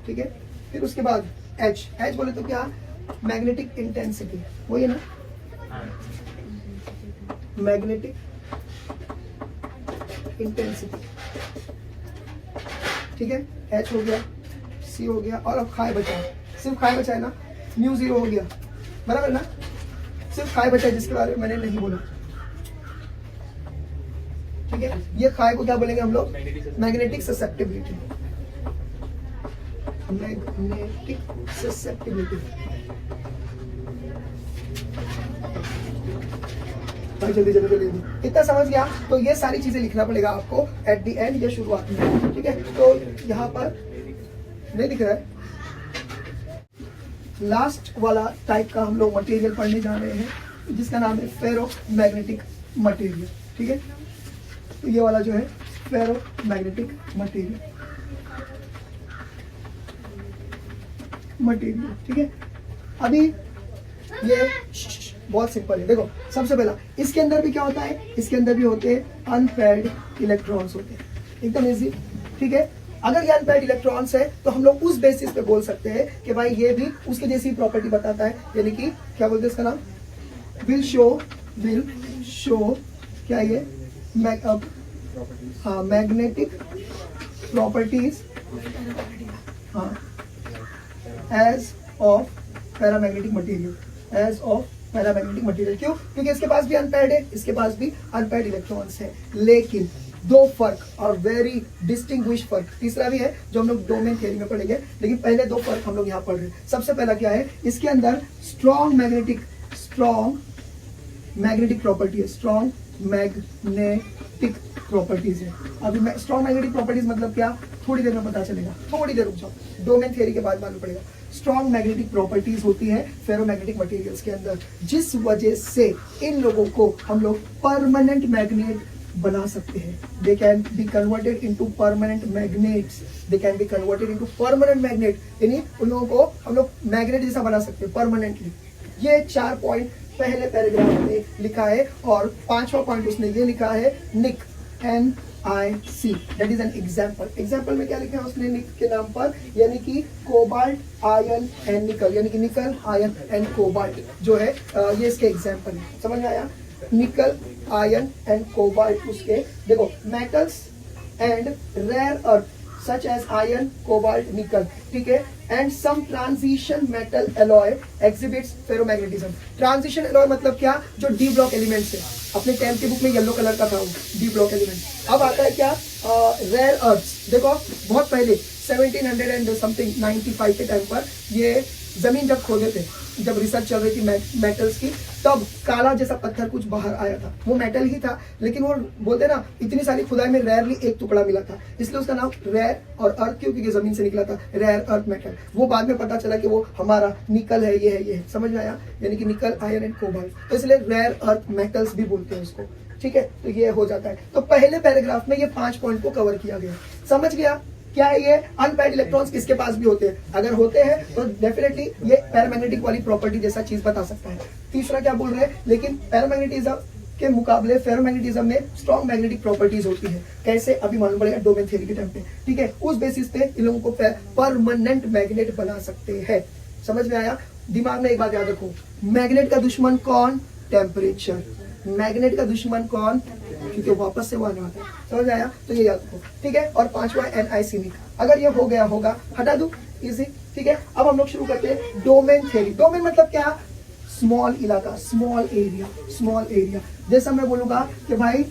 ठीक है। फिर उसके बाद एच, एच बोले तो क्या, मैग्नेटिक इंटेंसिटी, वही है ना, मैग्नेटिक इंटेंसिटी, ठीक है। एच हो गया, सी हो गया, और अब खाए बचा है, सिर्फ खाए बचा है ना, म्यू जीरो हो गया, बराबर ना, सिर्फ खाए बचा है जिसके बारे में मैंने नहीं बोला, ठीक है। ये खाए को क्या बोलेंगे हम लोग, मैग्नेटिक ससेप्टिबिलिटी, मैग्नेटिक ससेप्टिबिलिटी। भाई जल्दी जल्दी जल्दी, इतना समझ गया। तो ये सारी चीजें लिखना पड़ेगा आपको एट द एंड या शुरुआत में, ठीक है। तो यहाँ पर नहीं दिख रहा है, लास्ट वाला टाइप का हम लोग मटेरियल पढ़ने जा रहे हैं जिसका नाम है फेरो मैग्नेटिक मटेरियल, ठीक है। तो ये वाला जो है फेरो मैग्नेटिक मटेरियल, ठीक है। अभी ये बहुत सिंपल है, देखो सबसे पहला इसके अंदर भी क्या होता है, इसके अंदर भी होते हैं अनपेयर्ड इलेक्ट्रॉन्स होते हैं, एकदम इजी, ठीक है। अगर ये अनपेयर्ड इलेक्ट्रॉन्स है तो हम लोग उस बेसिस पे बोल सकते हैं कि भाई ये भी उसके जैसी प्रॉपर्टी बताता है, यानी कि क्या बोलते हैं इसका नाम, विल शो क्या ये magnetic properties as of paramagnetic material, as of paramagnetic material. क्यों, क्योंकि इसके पास भी अनपेयर्ड है, इसके पास भी अनपेयर्ड इलेक्ट्रॉन्स है, लेकिन दो फर्क और वेरी डिस्टिंग्विश फर्क, तीसरा भी है जो हम लोग डोमेन थ्योरी में पढ़ेंगे, लेकिन पहले दो फर्क हम लोग यहाँ पढ़ रहे हैं। सबसे पहला क्या है, इसके अंदर स्ट्रॉन्ग मैग्नेटिक प्रॉपर्टी है, स्ट्रॉन्ग मैग्नेटिक प्रॉपर्टीज है। अभी मैं स्ट्रॉन्ग मैग्नेटिक प्रॉपर्टीज मतलब क्या, थोड़ी देर में पता चलेगा, थोड़ी देर रुक जाओ, डोमेन थ्योरी के बाद मालूम पड़ेगा। स्ट्रॉन्ग मैग्नेटिक प्रॉपर्टीज होती है फेरोमैग्नेटिक मटेरियल्स के अंदर, जिस वजह से इन लोगों को हम लोग परमानेंट मैग्नेट बना सकते हैं। They can be converted into permanent magnets, they can be converted into permanent magnet, यानी उन लोगों को हम लोग मैग्नेट जैसा बना सकते हैं परमानेंटली। ये 4 पॉइंट पहले पैराग्राफ में लिखा है, और 5वां पॉइंट उसने ये लिखा है निक, NIC, that is an example. Example में क्या लिखा है उसने निक के नाम पर, यानी कि कोबाल्ट आयन एंड निकल, यानी कि निकल आयन एंड कोबाल्ट जो है ये इसके एग्जाम्पल है, समझ में आया। निकल आयन एंड कोबाल्ट उसके, देखो metals and rare earth such as iron cobalt nickel, ठीक है, and some transition metal alloy exhibits ferromagnetism. Transition alloy मतलब क्या, जो डी ब्लॉक एलिमेंट्स है, अपने 10th की बुक में येलो कलर का था वो डी ब्लॉक एलिमेंट। अब आता है क्या, रेयर अर्थ्स। देखो बहुत पहले 1700 एंड समथिंग 95 के टाइम पर ये जमीन जब खोदे थे, जब रिसर्च चल रही थी मेटल्स की, तब काला जैसा पत्थर कुछ बाहर आया था, वो मेटल ही था, लेकिन वो बोलते ना इतनी सारी खुदाई में रेयरली एक टुकड़ा मिला था, इसलिए उसका नाम रेयर और अर्थ, क्यों, क्योंकि जमीन से निकला था, रेयर अर्थ मेटल। वो बाद में पता चला कि वो हमारा निकल है, ये है, ये है, समझ में आया, यानी कि निकल आयन एंड कोबाल्ट, तो इसलिए रेयर अर्थ मेटल्स भी बोलते हैं उसको, ठीक है। तो ये हो जाता है। तो पहले पैराग्राफ में ये 5 पॉइंट को कवर किया गया, समझ गया। क्या है ये, अनपेयर्ड इलेक्ट्रॉन्स किसके पास भी होते हैं, अगर होते हैं तो डेफिनेटली ये पैरामैग्नेटिक वाली प्रॉपर्टी जैसा चीज बता सकता है। तीसरा क्या बोल रहे हैं, लेकिन पैरामैग्नेटिज्म के मुकाबले फेरोमैग्नेटिज्म में स्ट्रॉन्ग मैग्नेटिक प्रॉपर्टीज होती है। कैसे, अभी मालूम पड़ेगा डोमेन थ्योरी के टाइम पे, ठीक है। उस बेसिस पे इन लोगों को परमानेंट मैग्नेट बना सकते हैं, समझ में आया। दिमाग में एक बात याद रखो, मैग्नेट का दुश्मन कौन, टेम्परेचर। मैग्नेट का दुश्मन कौन, क्योंकि वापस से वो आने वाला है, समझ आया। तो ये याद रखो, ठीक है। और 5वां NIC निक, अगर ये हो गया होगा हटा दो, इजी, ठीक है। अब हम लोग शुरू करते हैं डोमेन थ्योरी। डोमेन मतलब क्या, स्मॉल इलाका, स्मॉल एरिया। जैसा मैं बोलूंगा कि भाई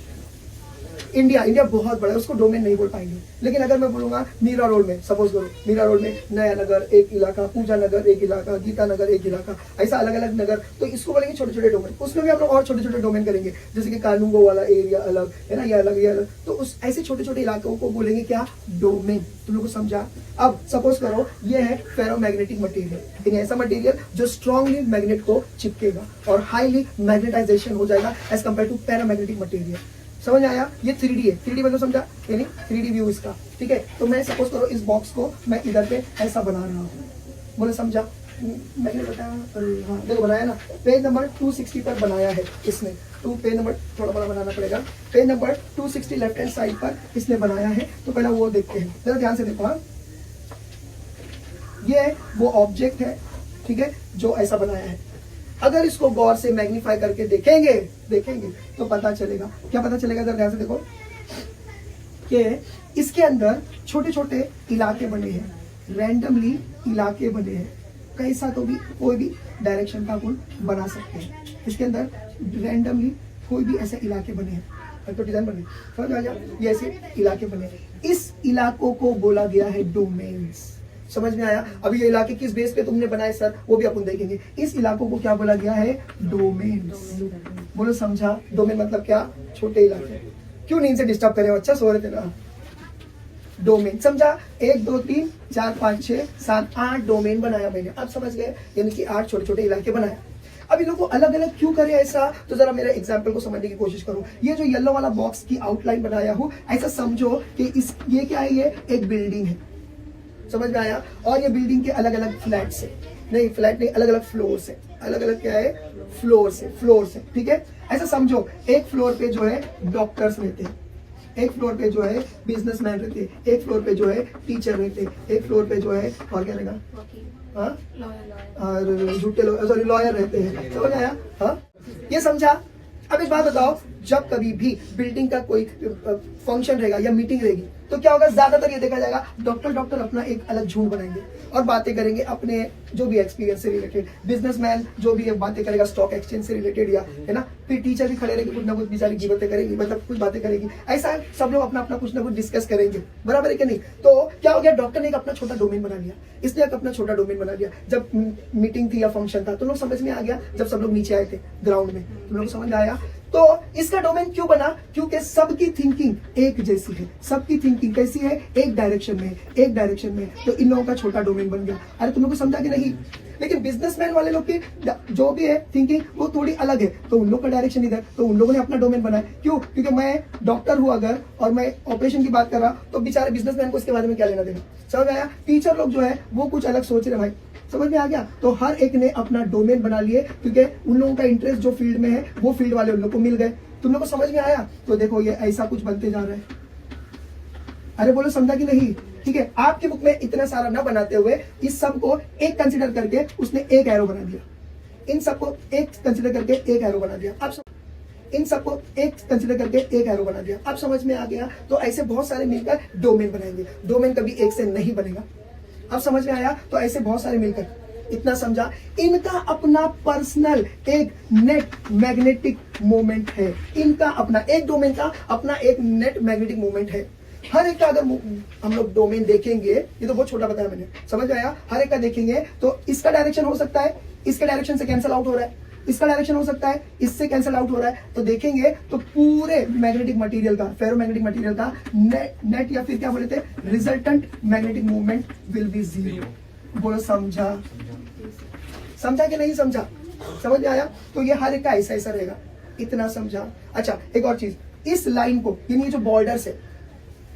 इंडिया बहुत बड़ा है, उसको डोमेन नहीं बोल पाएंगे, लेकिन अगर मैं बोलूंगा मीरा रोड में, सपोज करो मीरा रोड में नया नगर एक इलाका, पूजा नगर एक इलाका, गीता नगर एक इलाका, ऐसा अलग अलग नगर, तो इसको बोलेंगे छोटे छोटे डोमेन। उसमें भी हम लोग और छोटे छोटे डोमेन करेंगे, जैसे कि कानूंगो वाला एरिया अलग है ना, ये अलग, ये अलग, तो उस ऐसे छोटे छोटे इलाकों को बोलेंगे क्या, डोमेन। तुम लोग को समझा। अब सपोज करो ये है फेरोमैग्नेटिक मटेरियल, ऐसा मटेरियल जो स्ट्रॉन्गली मैग्नेट को चिपकेगा और हाईली मैग्नेटाइजेशन हो जाएगा as compare to paramagnetic material, समझ आया। ये 3D है, 3D मतलब समझा, यानी 3D व्यू इसका, ठीक है। तो मैं सपोज करो इस बॉक्स को मैं इधर पे ऐसा बना रहा हूँ, बोले समझा, मैंने बताया, हाँ देखो बनाया ना, पेज नंबर 260 पर बनाया है इसने, पेज नंबर थोड़ा बड़ा बनाना पड़ेगा, page number 260 left hand side पर इसने बनाया है। तो पहले वो देखते हैं, जरा ध्यान से देखो। हाँ ये वो ऑब्जेक्ट है, ठीक है, जो ऐसा बनाया है। अगर इसको गौर से मैग्नीफाई करके देखेंगे तो पता चलेगा, क्या पता चलेगा, जरा ध्यान से देखो कि इसके अंदर छोटे छोटे इलाके बने हैं, रैंडमली इलाके बने हैं, कैसा तो भी कोई भी डायरेक्शन का गुण बना सकते हैं। इसके अंदर रैंडमली कोई भी ऐसे इलाके बने हैं, तो डिजाइन बने, समझ आ गया, ये ऐसे इलाके बने हैं। इस इलाकों को बोला गया है डोमेन्स। समझ में आया? अभी ये इलाके किस बेस पे तुमने बनाए सर, वो भी अपन देखेंगे। इस इलाकों को क्या बोला गया है? डोमेन्स। बोलो समझा? डोमेन मतलब क्या? छोटे इलाके। क्यों नींद से डिस्टर्ब करे हो? अच्छा सो रहे थे ना। डोमेन समझा? 1 2 3 4 5 6 7 8 डोमेन बनाया मैंने। आप समझ गए? यानी कि 8 छोटे छोटे इलाके बनाया। अब इन लोगों को अलग अलग क्यों करे ऐसा, तो जरा मेरे एग्जाम्पल को समझने की कोशिश करो। ये जो येलो वाला बॉक्स की आउटलाइन बनाया हूं, ऐसा समझो कि ये क्या है, ये एक बिल्डिंग है। समझ में आया? और ये बिल्डिंग के अलग अलग फ्लैट्स है, नहीं फ्लैट नहीं, अलग अलग फ्लोर्स है। अलग अलग क्या है? फ्लोर्स है, ठीक है। ऐसा समझो एक फ्लोर पे जो है डॉक्टर्स रहते हैं, एक फ्लोर पे जो है बिजनेसमैन रहते हैं, एक फ्लोर पे जो है टीचर रहते हैं, एक फ्लोर पे जो है और क्या रहेगा, और झूठे सॉरी लॉयर रहते हैं। समझ आया? हाँ, ये समझा? अब एक बात बताओ, जब कभी भी बिल्डिंग का कोई फंक्शन रहेगा या मीटिंग रहेगी तो क्या होगा? ज्यादातर ये देखा जाएगा डॉक्टर अपना एक अलग झूठ बनाएंगे और बातें करेंगे अपने जो भी एक्सपीरियंस से रिलेटेड। बिजनेसमैन जो भी बातें करेगा स्टॉक एक्सचेंज से रिलेटेड, या है ना। फिर टीचर भी खड़े रहेंगे, कुछ ना कुछ बेचारी की बातें करेगी, मतलब कुछ बातें करेगी। ऐसा सब लोग अपना अपना कुछ ना कुछ डिस्कस करेंगे, बराबर है कि नहीं? तो क्या हो गया? डॉक्टर ने एक अपना छोटा डोमेन बना लिया, इसने एक अपना छोटा डोमेन बना लिया। जब मीटिंग थी या फंक्शन था तो लोग समझ में आ गया, जब सब लोग नीचे आए थे ग्राउंड में तो लोग समझ आया। तो इसका डोमेन क्यों बना? क्योंकि सबकी थिंकिंग एक जैसी है, सबकी थिंकिंग कैसी है? एक डायरेक्शन में। तो इन लोगों का छोटा डोमेन बन गया। अरे तुम लोग को समझा कि नहीं? लेकिन बिजनेसमैन वाले लोग की जो भी है थिंकिंग वो थोड़ी अलग है, तो उन लोग का डायरेक्शन इधर, तो उन लोगों ने अपना डोमेन बनाया। क्यों? क्योंकि मैं डॉक्टर हूं अगर और मैं ऑपरेशन की बात कर रहा तो बेचारे बिजनेसमैन को इसके बारे में क्या लेना देना। समझ आया? टीचर लोग जो है वो कुछ अलग सोच रहे भाई। समझ में आ गया? तो हर एक ने अपना डोमेन बना लिए, क्योंकि उन लोगों का इंटरेस्ट जो फील्ड में है वो फील्ड वाले उन लोग को मिल गए। तुम लोग को समझ में आया? तो देखो ये ऐसा कुछ बनते जा रहा है। अरे बोलो समझा कि नहीं? ठीक है। आपकी बुक में इतना सारा ना बनाते हुए इस सब को एक कंसिडर करके उसने एक एरो बना दिया, इन सबको एक कंसिडर करके एक एरो बना दिया। आप इन सबको एक कंसिडर करके एक एरो बना दिया। आप समझ में आ गया? तो ऐसे बहुत सारे मिलकर डोमेन बनाएंगे। डोमेन कभी एक से नहीं बनेगा। अब समझ में आया? तो ऐसे बहुत सारे मिलकर, इतना समझा? इनका अपना पर्सनल एक नेट मैग्नेटिक मोमेंट है। इनका अपना एक डोमेन का अपना एक नेट मैग्नेटिक मोमेंट है। हर एक का अगर हम लोग डोमेन देखेंगे, ये तो बहुत छोटा बताया मैंने, समझ आया? हर एक का देखेंगे तो इसका डायरेक्शन हो सकता है इसके डायरेक्शन से कैंसिल आउट हो रहा है, इसका डायरेक्शन हो सकता है इससे कैंसिल आउट हो रहा है। तो देखेंगे तो पूरे मैग्नेटिक मटेरियल का, फेरोमैग्नेटिक मटेरियल का नेट या फिर क्या बोले थे, resultant magnetic movement will be zero. बोलो समझा? समझा कि नहीं समझा? समझ में आया? तो ये हर एक का ऐसा ऐसा रहेगा। इतना समझा? अच्छा एक और चीज, इस लाइन को यानी ये जो बॉर्डर्स है,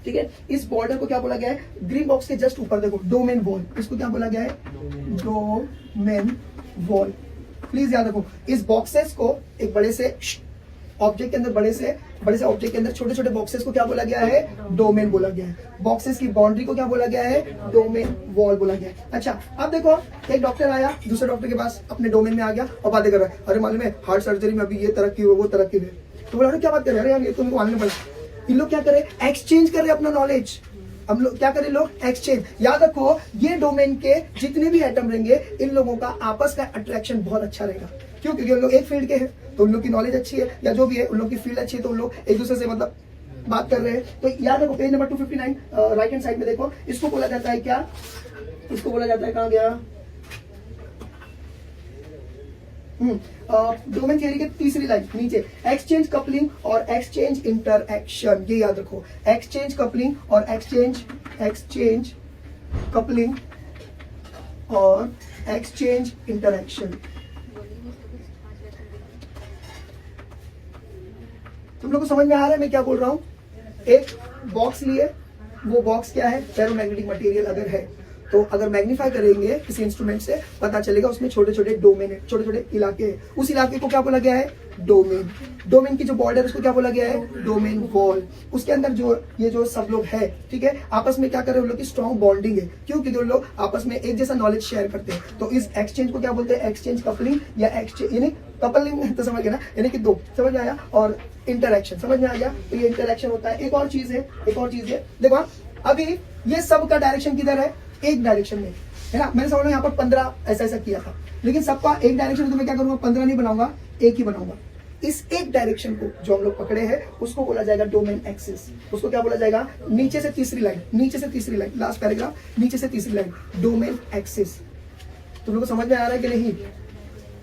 ठीक है, इस बॉर्डर को क्या बोला गया है? ग्रीन बॉक्स के जस्ट ऊपर देखो डोमेन वॉल, इसको क्या बोला गया है? Domain wall. प्लीज याद रखो, इस बॉक्सेस को एक बड़े से ऑब्जेक्ट के अंदर, बड़े से ऑब्जेक्ट के अंदर छोटे छोटे बॉक्सेस को क्या बोला गया है? डोमेन बोला गया है। बॉक्सेस की बाउंड्री को क्या बोला गया है? डोमेन वॉल बोला गया है। अच्छा अब देखो, एक डॉक्टर आया दूसरे डॉक्टर के पास, अपने डोमेन में आ गया और बातें कर रहा है। अरे मालूम है हार्ट सर्जरी में अभी ये तरक्की हुई, वो तरक्की हुई। तो बोला अरे क्या बात कर रहे हैं यार, ये तुमको मालूम पड़ा। इन लोग क्या करे? एक्सचेंज कर रहे अपना नॉलेज। हम लोग क्या करें? लोग एक्सचेंज। याद रखो, ये डोमेन के जितने भी एटम रहेंगे इन लोगों का आपस का अट्रैक्शन बहुत अच्छा रहेगा। क्यों? क्योंकि उन लोग एक फील्ड के हैं तो उन लोग की नॉलेज अच्छी है, या जो भी है उन लोग की फील्ड अच्छी है, तो उन लोग एक दूसरे से मतलब बात कर रहे हैं। तो याद रखो page number 259 right hand side में देखो, इसको बोला जाता है क्या? इसको बोला जाता है, कहां गया? डोमेन थियरी के तीसरी लाइन नीचे, एक्सचेंज कपलिंग और एक्सचेंज इंटरएक्शन। ये याद रखो, एक्सचेंज कपलिंग और एक्सचेंज कपलिंग और एक्सचेंज इंटरएक्शन। तुम लोग को समझ में आ रहा है मैं क्या बोल रहा हूं? एक बॉक्स लिए, वो बॉक्स क्या है? फेरोमैग्नेटिक मटेरियल अगर है तो अगर मैग्नीफाई करेंगे किसी इंस्ट्रूमेंट से पता चलेगा उसमें छोटे छोटे डोमेन है, छोटे छोटे इलाके हैं। उस इलाके को क्या बोला गया है? डोमेन। डोमेन की जो बॉर्डर उसको क्या बोला गया है, डोमेन वॉल। उसके अंदर जो ये जो सब लोग है, ठीक है, आपस में क्या कर रहे हैं, उन लोग की स्ट्रॉन्ग बॉन्डिंग है। क्यों? क्योंकि उन लोग आपस में एक जैसा नॉलेज शेयर करते हैं। तो इस एक्सचेंज को क्या बोलते हैं, एक्सचेंज कपलिंग या एक्सचेंज, यानी कपलिंग तो समझ गया ना, यानी कि दो, समझ में आया, और इंटरैक्शन समझ में आ गया। तो ये इंटरैक्शन होता है। एक और चीज है, देखो अभी ये सब का डायरेक्शन किधर है, एक डायरेक्शन में है ना। मैंने समझ में यहाँ पर 15 ऐसा किया था, लेकिन सबका एक डायरेक्शन में तो मैं क्या करूंगा, 15 नहीं बनाऊंगा, एक ही बनाऊंगा। इस एक डायरेक्शन को जो हम लोग पकड़े हैं उसको बोला जाएगा डोमेन एक्सिस। उसको क्या बोला जाएगा, नीचे से तीसरी लाइन, लास्ट पैराग्राफ, नीचे से तीसरी लाइन, डोमेन एक्सिस। तुम लोग को समझ में आ रहा है कि नहीं?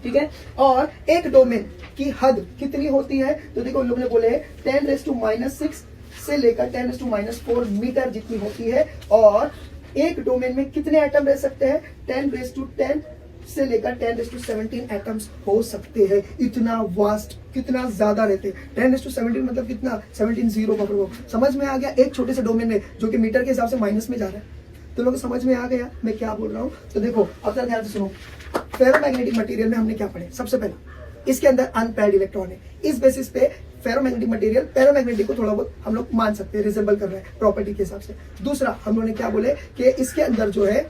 ठीक है। और एक डोमेन की हद कितनी होती है, तो देखो उन लोगों ने बोले 10⁻⁻6 से लेकर 10⁻⁴ मीटर जितनी होती है। और एक डोमेन में कितने एटम रह सकते हैं, 10⁻10 से लेकर 10⁻17 एटम्स हो सकते हैं। इतना वास्ट, कितना ज्यादा रहते हैं। 10⁻17 मतलब कितना, 17 जीरो पकड़ो। समझ में आ गया? एक छोटे से डोमेन में जो कि मीटर के हिसाब से माइनस में जा रहा है। तो लोग समझ में आ गया मैं क्या बोल रहा हूँ? तो देखो अब जरा ध्यान से सुनो। फेरोमैग्नेटिक मटेरियल में हमने क्या पढ़े, सबसे पहला इसके अंदर अनपेयर्ड इलेक्ट्रॉन है। इस बेसिस पे फेरोमैग्नेटिक मटेरियल पैरामैग्नेटिक को थोड़ा बहुत हम लोग मान सकते हैं, रिजेंबल कर रहा है प्रॉपर्टी के हिसाब से। दूसरा हम लोगों ने क्या बोले कि इसके अंदर जो है,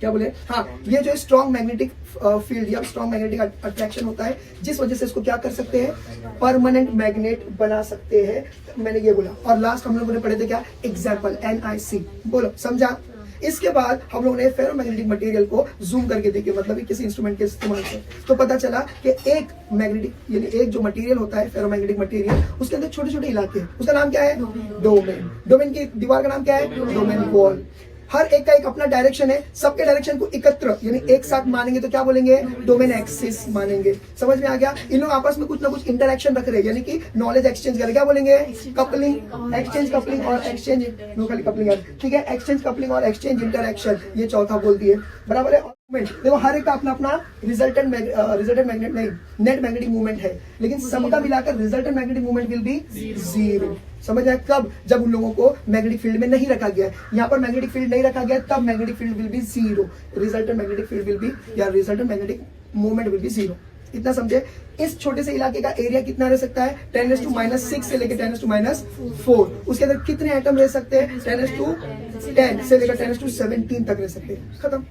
क्या बोले, हाँ, ये जो स्ट्रॉन्ग मैग्नेटिक फील्ड या स्ट्रॉन्ग मैग्नेटिक अट्रैक्शन होता है, जिस वजह से इसको क्या कर सकते हैं, परमानेंट मैग्नेट बना सकते हैं। मैंने ये बोला। और लास्ट हम लोगों ने पढ़े थे क्या, एग्जाम्पल NiC। बोलो समझा? इसके बाद हम लोगों ने फेरोमैग्नेटिक मटेरियल को जूम करके देखे, मतलब किसी इंस्ट्रूमेंट के इस्तेमाल से, तो पता चला कि एक मैग्नेटिक, यानी एक जो मटेरियल होता है फेरोमैग्नेटिक मटेरियल, उसके अंदर छोटे छोटे इलाके हैं। उसका नाम क्या है, डोमेन। डोमेन की दीवार का नाम क्या है, डोमेन वॉल। हर एक का एक अपना डायरेक्शन है। सबके डायरेक्शन को एकत्र यानी एक साथ मानेंगे तो क्या बोलेंगे, डोमेन एक्सिस मानेंगे। समझ में आ गया? इन लोग आपस में कुछ ना कुछ इंटरैक्शन रख रहे हैं, यानी कि नॉलेज एक्सचेंज करें। क्या बोलेंगे, कपलिंग, एक्सचेंज कपलिंग और एक्सचेंज, खाली कपलिंग है, ठीक है, एक्सचेंज कपलिंग और एक्सचेंज इंटरैक्शन, ये चौथा बोलती है, बराबर है। देखो हर एक का अपना अपना रिजल्टेंट मैग्नेट नहीं, नेट मैग्नेटिक मूवमेंट है, लेकिन सबका मिलाकर resultant magnetic movement will be zero. समझ आया? कब, जब उन लोगों को मैग्नेटिक फील्ड में नहीं रखा गया है। यहाँ पर मैग्नेटिक फील्ड नहीं रखा गया, तब magnetic field will be zero, resultant magnetic field will be, या resultant magnetic movement will be zero. इतना समझे? इस छोटे से इलाके का एरिया कितना रह सकता है, 10⁻⁻6 से लेकर 10⁻⁴। उसके अंदर कितने एटम रह सकते हैं, 10⁻10 से लेकर 10⁻17 तक रह सकते हैं। खत्म।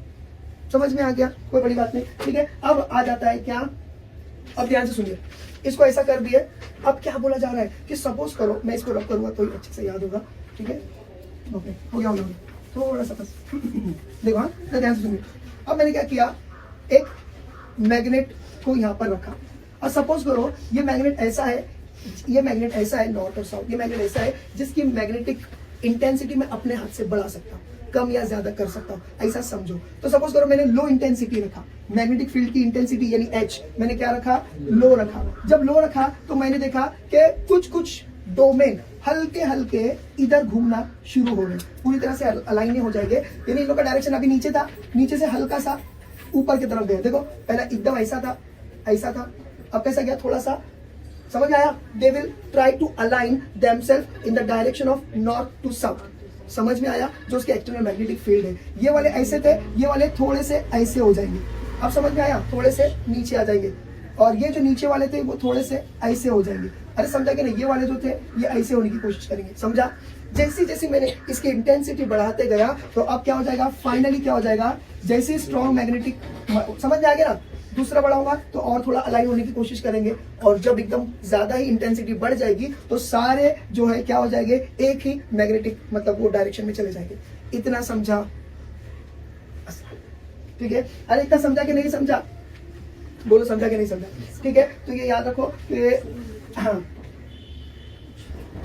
समझ में आ गया? कोई बड़ी बात नहीं, ठीक है। अब आ जाता है क्या, अब ध्यान से सुनिए, इसको ऐसा कर दिए। अब क्या बोला जा रहा है कि सपोज करो, मैं इसको रब करूंगा तो अच्छे से याद होगा, ठीक है, ओके, हो गया थोड़ा सा बस। देखो हाँ, ध्यान से सुनिए। अब मैंने क्या किया, एक मैग्नेट को यहाँ पर रखा, और सपोज करो ये मैग्नेट ऐसा है, ये मैग्नेट ऐसा है नॉर्थ और साउथ, ये मैग्नेट ऐसा है जिसकी मैग्नेटिक इंटेंसिटी मैं अपने हाथ से बढ़ा सकता हूँ, कम या ज्यादा कर सकता हूँ, ऐसा समझो। तो सपोज करो मैंने लो इंटेंसिटी रखा, मैग्नेटिक फील्ड की इंटेंसिटी यानी H मैंने क्या रखा, लो रखा। जब लो रखा तो मैंने देखा कि कुछ कुछ डोमेन हल्के हल्के इधर घूमना शुरू हो गए, पूरी तरह से अलाइन नहीं हो जाएंगे, यानी इन लोग का डायरेक्शन अभी नीचे था, नीचे से हल्का सा ऊपर की तरफ गए। देखो पहला एकदम ऐसा था, ऐसा था, अब कैसा गया, थोड़ा सा, समझ में आया? They will try to align themselves in the direction of north to south. समझ में आया? जो उसके एक्सटर्नल मैग्नेटिक फील्ड है, ये वाले ऐसे थे, ये वाले थोड़े से ऐसे हो जाएंगे। अब समझ में आया? थोड़े से नीचे आ जाएंगे, और ये जो नीचे वाले थे वो थोड़े से ऐसे हो जाएंगे। अरे समझा कि नहीं? ये वाले जो थे ये ऐसे होने की कोशिश करेंगे। समझा? जैसी जैसी मैंने इसकी इंटेंसिटी बढ़ाते गया तो अब क्या हो जाएगा, फाइनली क्या हो जाएगा, जैसे स्ट्रॉन्ग मैग्नेटिक, समझ में आ गया ना, दूसरा बड़ा होगा तो और थोड़ा अलाइन होने की कोशिश करेंगे, और जब एकदम ज्यादा ही इंटेंसिटी बढ़ जाएगी तो सारे जो है क्या हो जाएंगे, एक ही मैग्नेटिक मतलब वो डायरेक्शन में चले जाएंगे। इतना समझा? ठीक है। अरे इतना समझा कि नहीं समझा? बोलो समझा कि नहीं समझा? ठीक है, तो ये याद रखो कि हाँ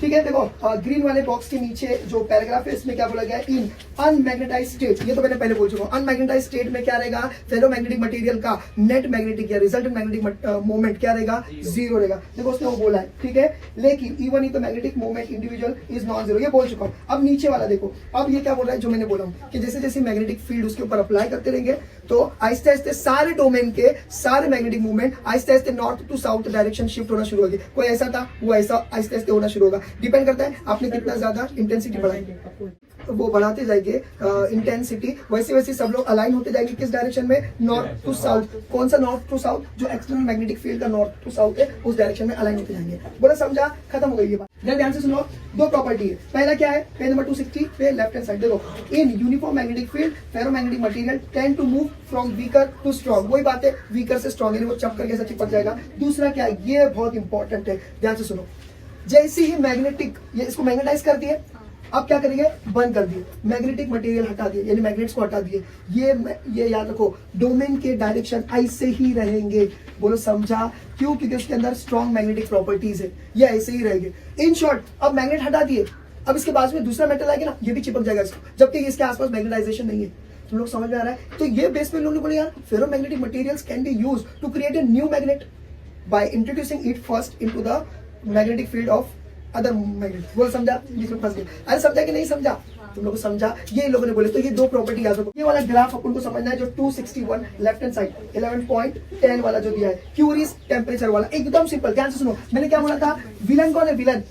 ठीक है। देखो ग्रीन वाले बॉक्स के नीचे जो पैराग्राफ है इसमें क्या बोला गया, इन अनमैग्नेटाइज्ड स्टेट, ये तो मैंने पहले बोल चुका हूँ। अनमैग्नेटाइज्ड स्टेट में क्या रहेगा, फेरोमैग्नेटिक मटेरियल का नेट मैग्नेटिक या रिजल्टेंट मैग्नेटिक मोमेंट क्या रहेगा, जीरो रहेगा। देखो उसने वो बोला है, ठीक है, लेकिन even in the magnetic moment individual is non zero, ये बोल चुका हूँ। अब नीचे वाला देखो, अब ये क्या बोल रहा है, जो मैंने बोला हूँ कि जैसे जैसे मैग्नेटिक फील्ड उसके ऊपर अप्लाई करते रहेंगे तो आहिस्ते आहिस्ते सारे डोमेन के सारे मैग्नेटिक मूवमेंट आहिस्ते आहिस्ते north to south direction shift होना शुरू होगी। कोई ऐसा था वो ऐसा आहिस्ते आहिस्ते होना शुरू होगा। डिपेंड करता है आपने कितना ज्यादा इंटेंसिटी बढ़ाई, तो वो बढ़ाते जाएगी। जाएंगे इंटेंसिटी, वैसे वैसे सब लोग अलाइन होते जाएंगे किस डायरेक्शन में, नॉर्थ टू साउथ। कौन सा नॉर्थ टू साउथ, जो एक्सटर्नल मैग्नेटिक फील्ड का नॉर्थ टू साउथ है उस डायरेक्शन में अलाइन होते जाएंगे। बोला समझा, खत्म हो गई ये बात। ध्यान से सुनो, दो प्रॉपर्टी है, पहला क्या है, पेज नंबर 260 पे लेफ्ट हैंड साइड देखो, in uniform magnetic field ferromagnetic material tend to move from weaker to strong. वही बात है, वीकर से स्ट्रॉन्ग, यानी वो चप करके ऐसा चिपक जाएगा। दूसरा क्या है, ये बहुत इंपॉर्टेंट है, ध्यान से सुनो, जैसे ही मैग्नेटिक, ये इसको मैग्नेटाइज कर दिए, अब क्या करेंगे, बंद कर दिए, मैग्नेटिक मटेरियल हटा दिए, यानी मैग्नेट्स को हटा दिए। ये याद रखो, डोमेन के डायरेक्शन ऐसे ही रहेंगे। बोलो समझा, क्यों, क्योंकि उसके अंदर स्ट्रॉन्ग मैग्नेटिक प्रॉपर्टीज है, ये ऐसे ही रहेंगे। इन शॉर्ट, अब मैग्नेट हटा दिए, अब इसके बाद में दूसरा मेटल आएगा ना, ये भी चिपक जाएगा इसको, जबकि इसके आसपास मैग्नेटाइजेशन नहीं है। तुम लोग समझ में आ रहा है? तो ये बेस पे लोगों ने बोला यार, ferromagnetic materials can be used to create a new magnet by introducing it first into the magnetic field of other magnet. बोल समझा, बीच में फंस गए। अरे समझा कि नहीं समझा, तुम लोग को समझा, ये लोगों ने बोले। तो ये दो प्रॉपर्टी याद रखो। ये वाला ग्राफ अपन को समझना है, जो 261 लेफ्ट हैंड साइड 11.10 वाला जो दिया है, क्यूरीज टेम्परेचर वाला, एकदम सिंपल। ध्यान से सुनो, मैंने क्या बोला था, विलन कौन है, विलन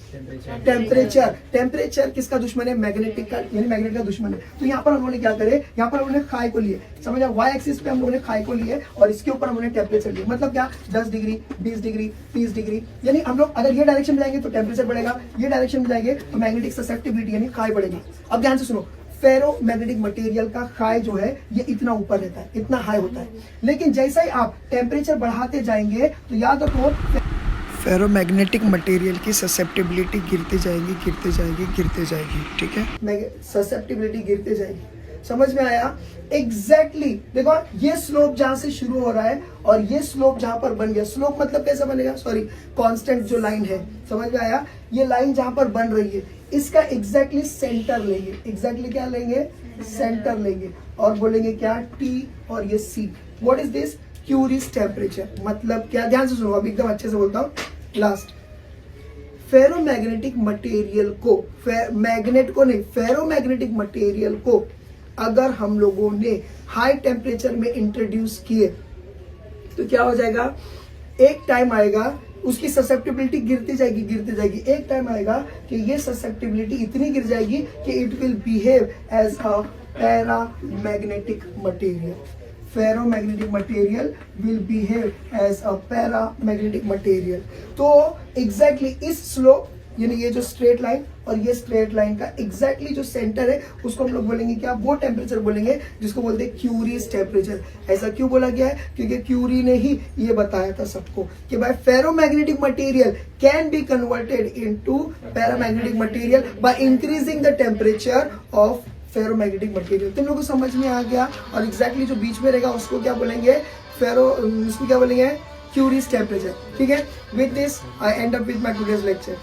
टेम्परेचर। टेम्परेचर किसका दुश्मन है, मैग्नेटिक का, यानी मैग्नेट का दुश्मन है। तो यहाँ पर हम लोगों ने क्या करे, यहाँ पर हमने खाई को लिए, समझा, वाई एक्सिस पे हम लोगों ने खाई को लिए और इसके ऊपर हमने टेम्परेचर लिए। मतलब क्या, 10 डिग्री, 20 डिग्री, 30 डिग्री, यानी हम लोग अगर ये डायरेक्शन में जाएंगे तो टेम्परेचर बढ़ेगा, ये डायरेक्शन में जाएंगे तो मैग्नेटिक ससेप्टिबिलिटी यानी खाई बढ़ेगी। अब ध्यान से सुनो, फेरो मैग्नेटिक मटेरियल का खाई जो है ये इतना ऊपर रहता है, इतना हाई होता है। लेकिन जैसा ही आप टेम्परेचर बढ़ाते जाएंगे तो याद रखो, फेरोमैग्नेटिक मटेरियल की ससेप्टिबिलिटी गिरती जाएगी, गिरती जाएगी, गिरती जाएगी। ठीक है, ससेप्टिबिलिटी गिरते जाएगी। समझ में आया? एग्जैक्टली देखो, ये स्लोप जहां से शुरू हो रहा है और ये स्लोप जहां पर बन गया, स्लोप मतलब कैसा बनेगा, सॉरी कांस्टेंट जो लाइन है, समझ में आया? ये लाइन जहां पर बन रही है इसका एग्जैक्टली सेंटर लेंगे। एग्जैक्टली क्या लेंगे, सेंटर लेंगे और बोलेंगे क्या, टी और ये C. What is this, Curie's temperature. मतलब क्या, ध्यान से सुनो, अब एकदम अच्छे से बोलता हूँ। लास्ट, फेरोमैग्नेटिक मटेरियल को, मैग्नेट को नहीं, फेरोमैग्नेटिक मटेरियल को अगर हम लोगों ने हाई टेम्परेचर में इंट्रोड्यूस किए तो क्या हो जाएगा, एक टाइम आएगा उसकी ससेप्टिबिलिटी गिरती जाएगी, गिरती जाएगी। एक टाइम आएगा कि ये ससेप्टिबिलिटी इतनी गिर जाएगी कि it will behave as a paramagnetic material. Ferromagnetic material will behave as a paramagnetic material. तो एग्जैक्टली इस स्लोप, यानी ये जो स्ट्रेट लाइन और ये स्ट्रेट लाइन का एग्जैक्टली जो सेंटर है उसको हम लोग बोलेंगे क्या, वो टेम्परेचर बोलेंगे जिसको बोलते हैं क्यूरीज टेम्परेचर। ऐसा क्यों बोला गया है, क्योंकि क्यूरी ने ही ये बताया था सबको कि भाई ferromagnetic material can be converted into paramagnetic material by increasing the temperature of ferromagnetic material. तुम लोगों को समझ में आ गया? और एग्जैक्टली जो बीच में रहेगा उसको क्या बोलेंगे, उसको क्या बोलेंगे, क्यूरीज टेम्परेचर। ठीक है, with this I and up with my today's lecture.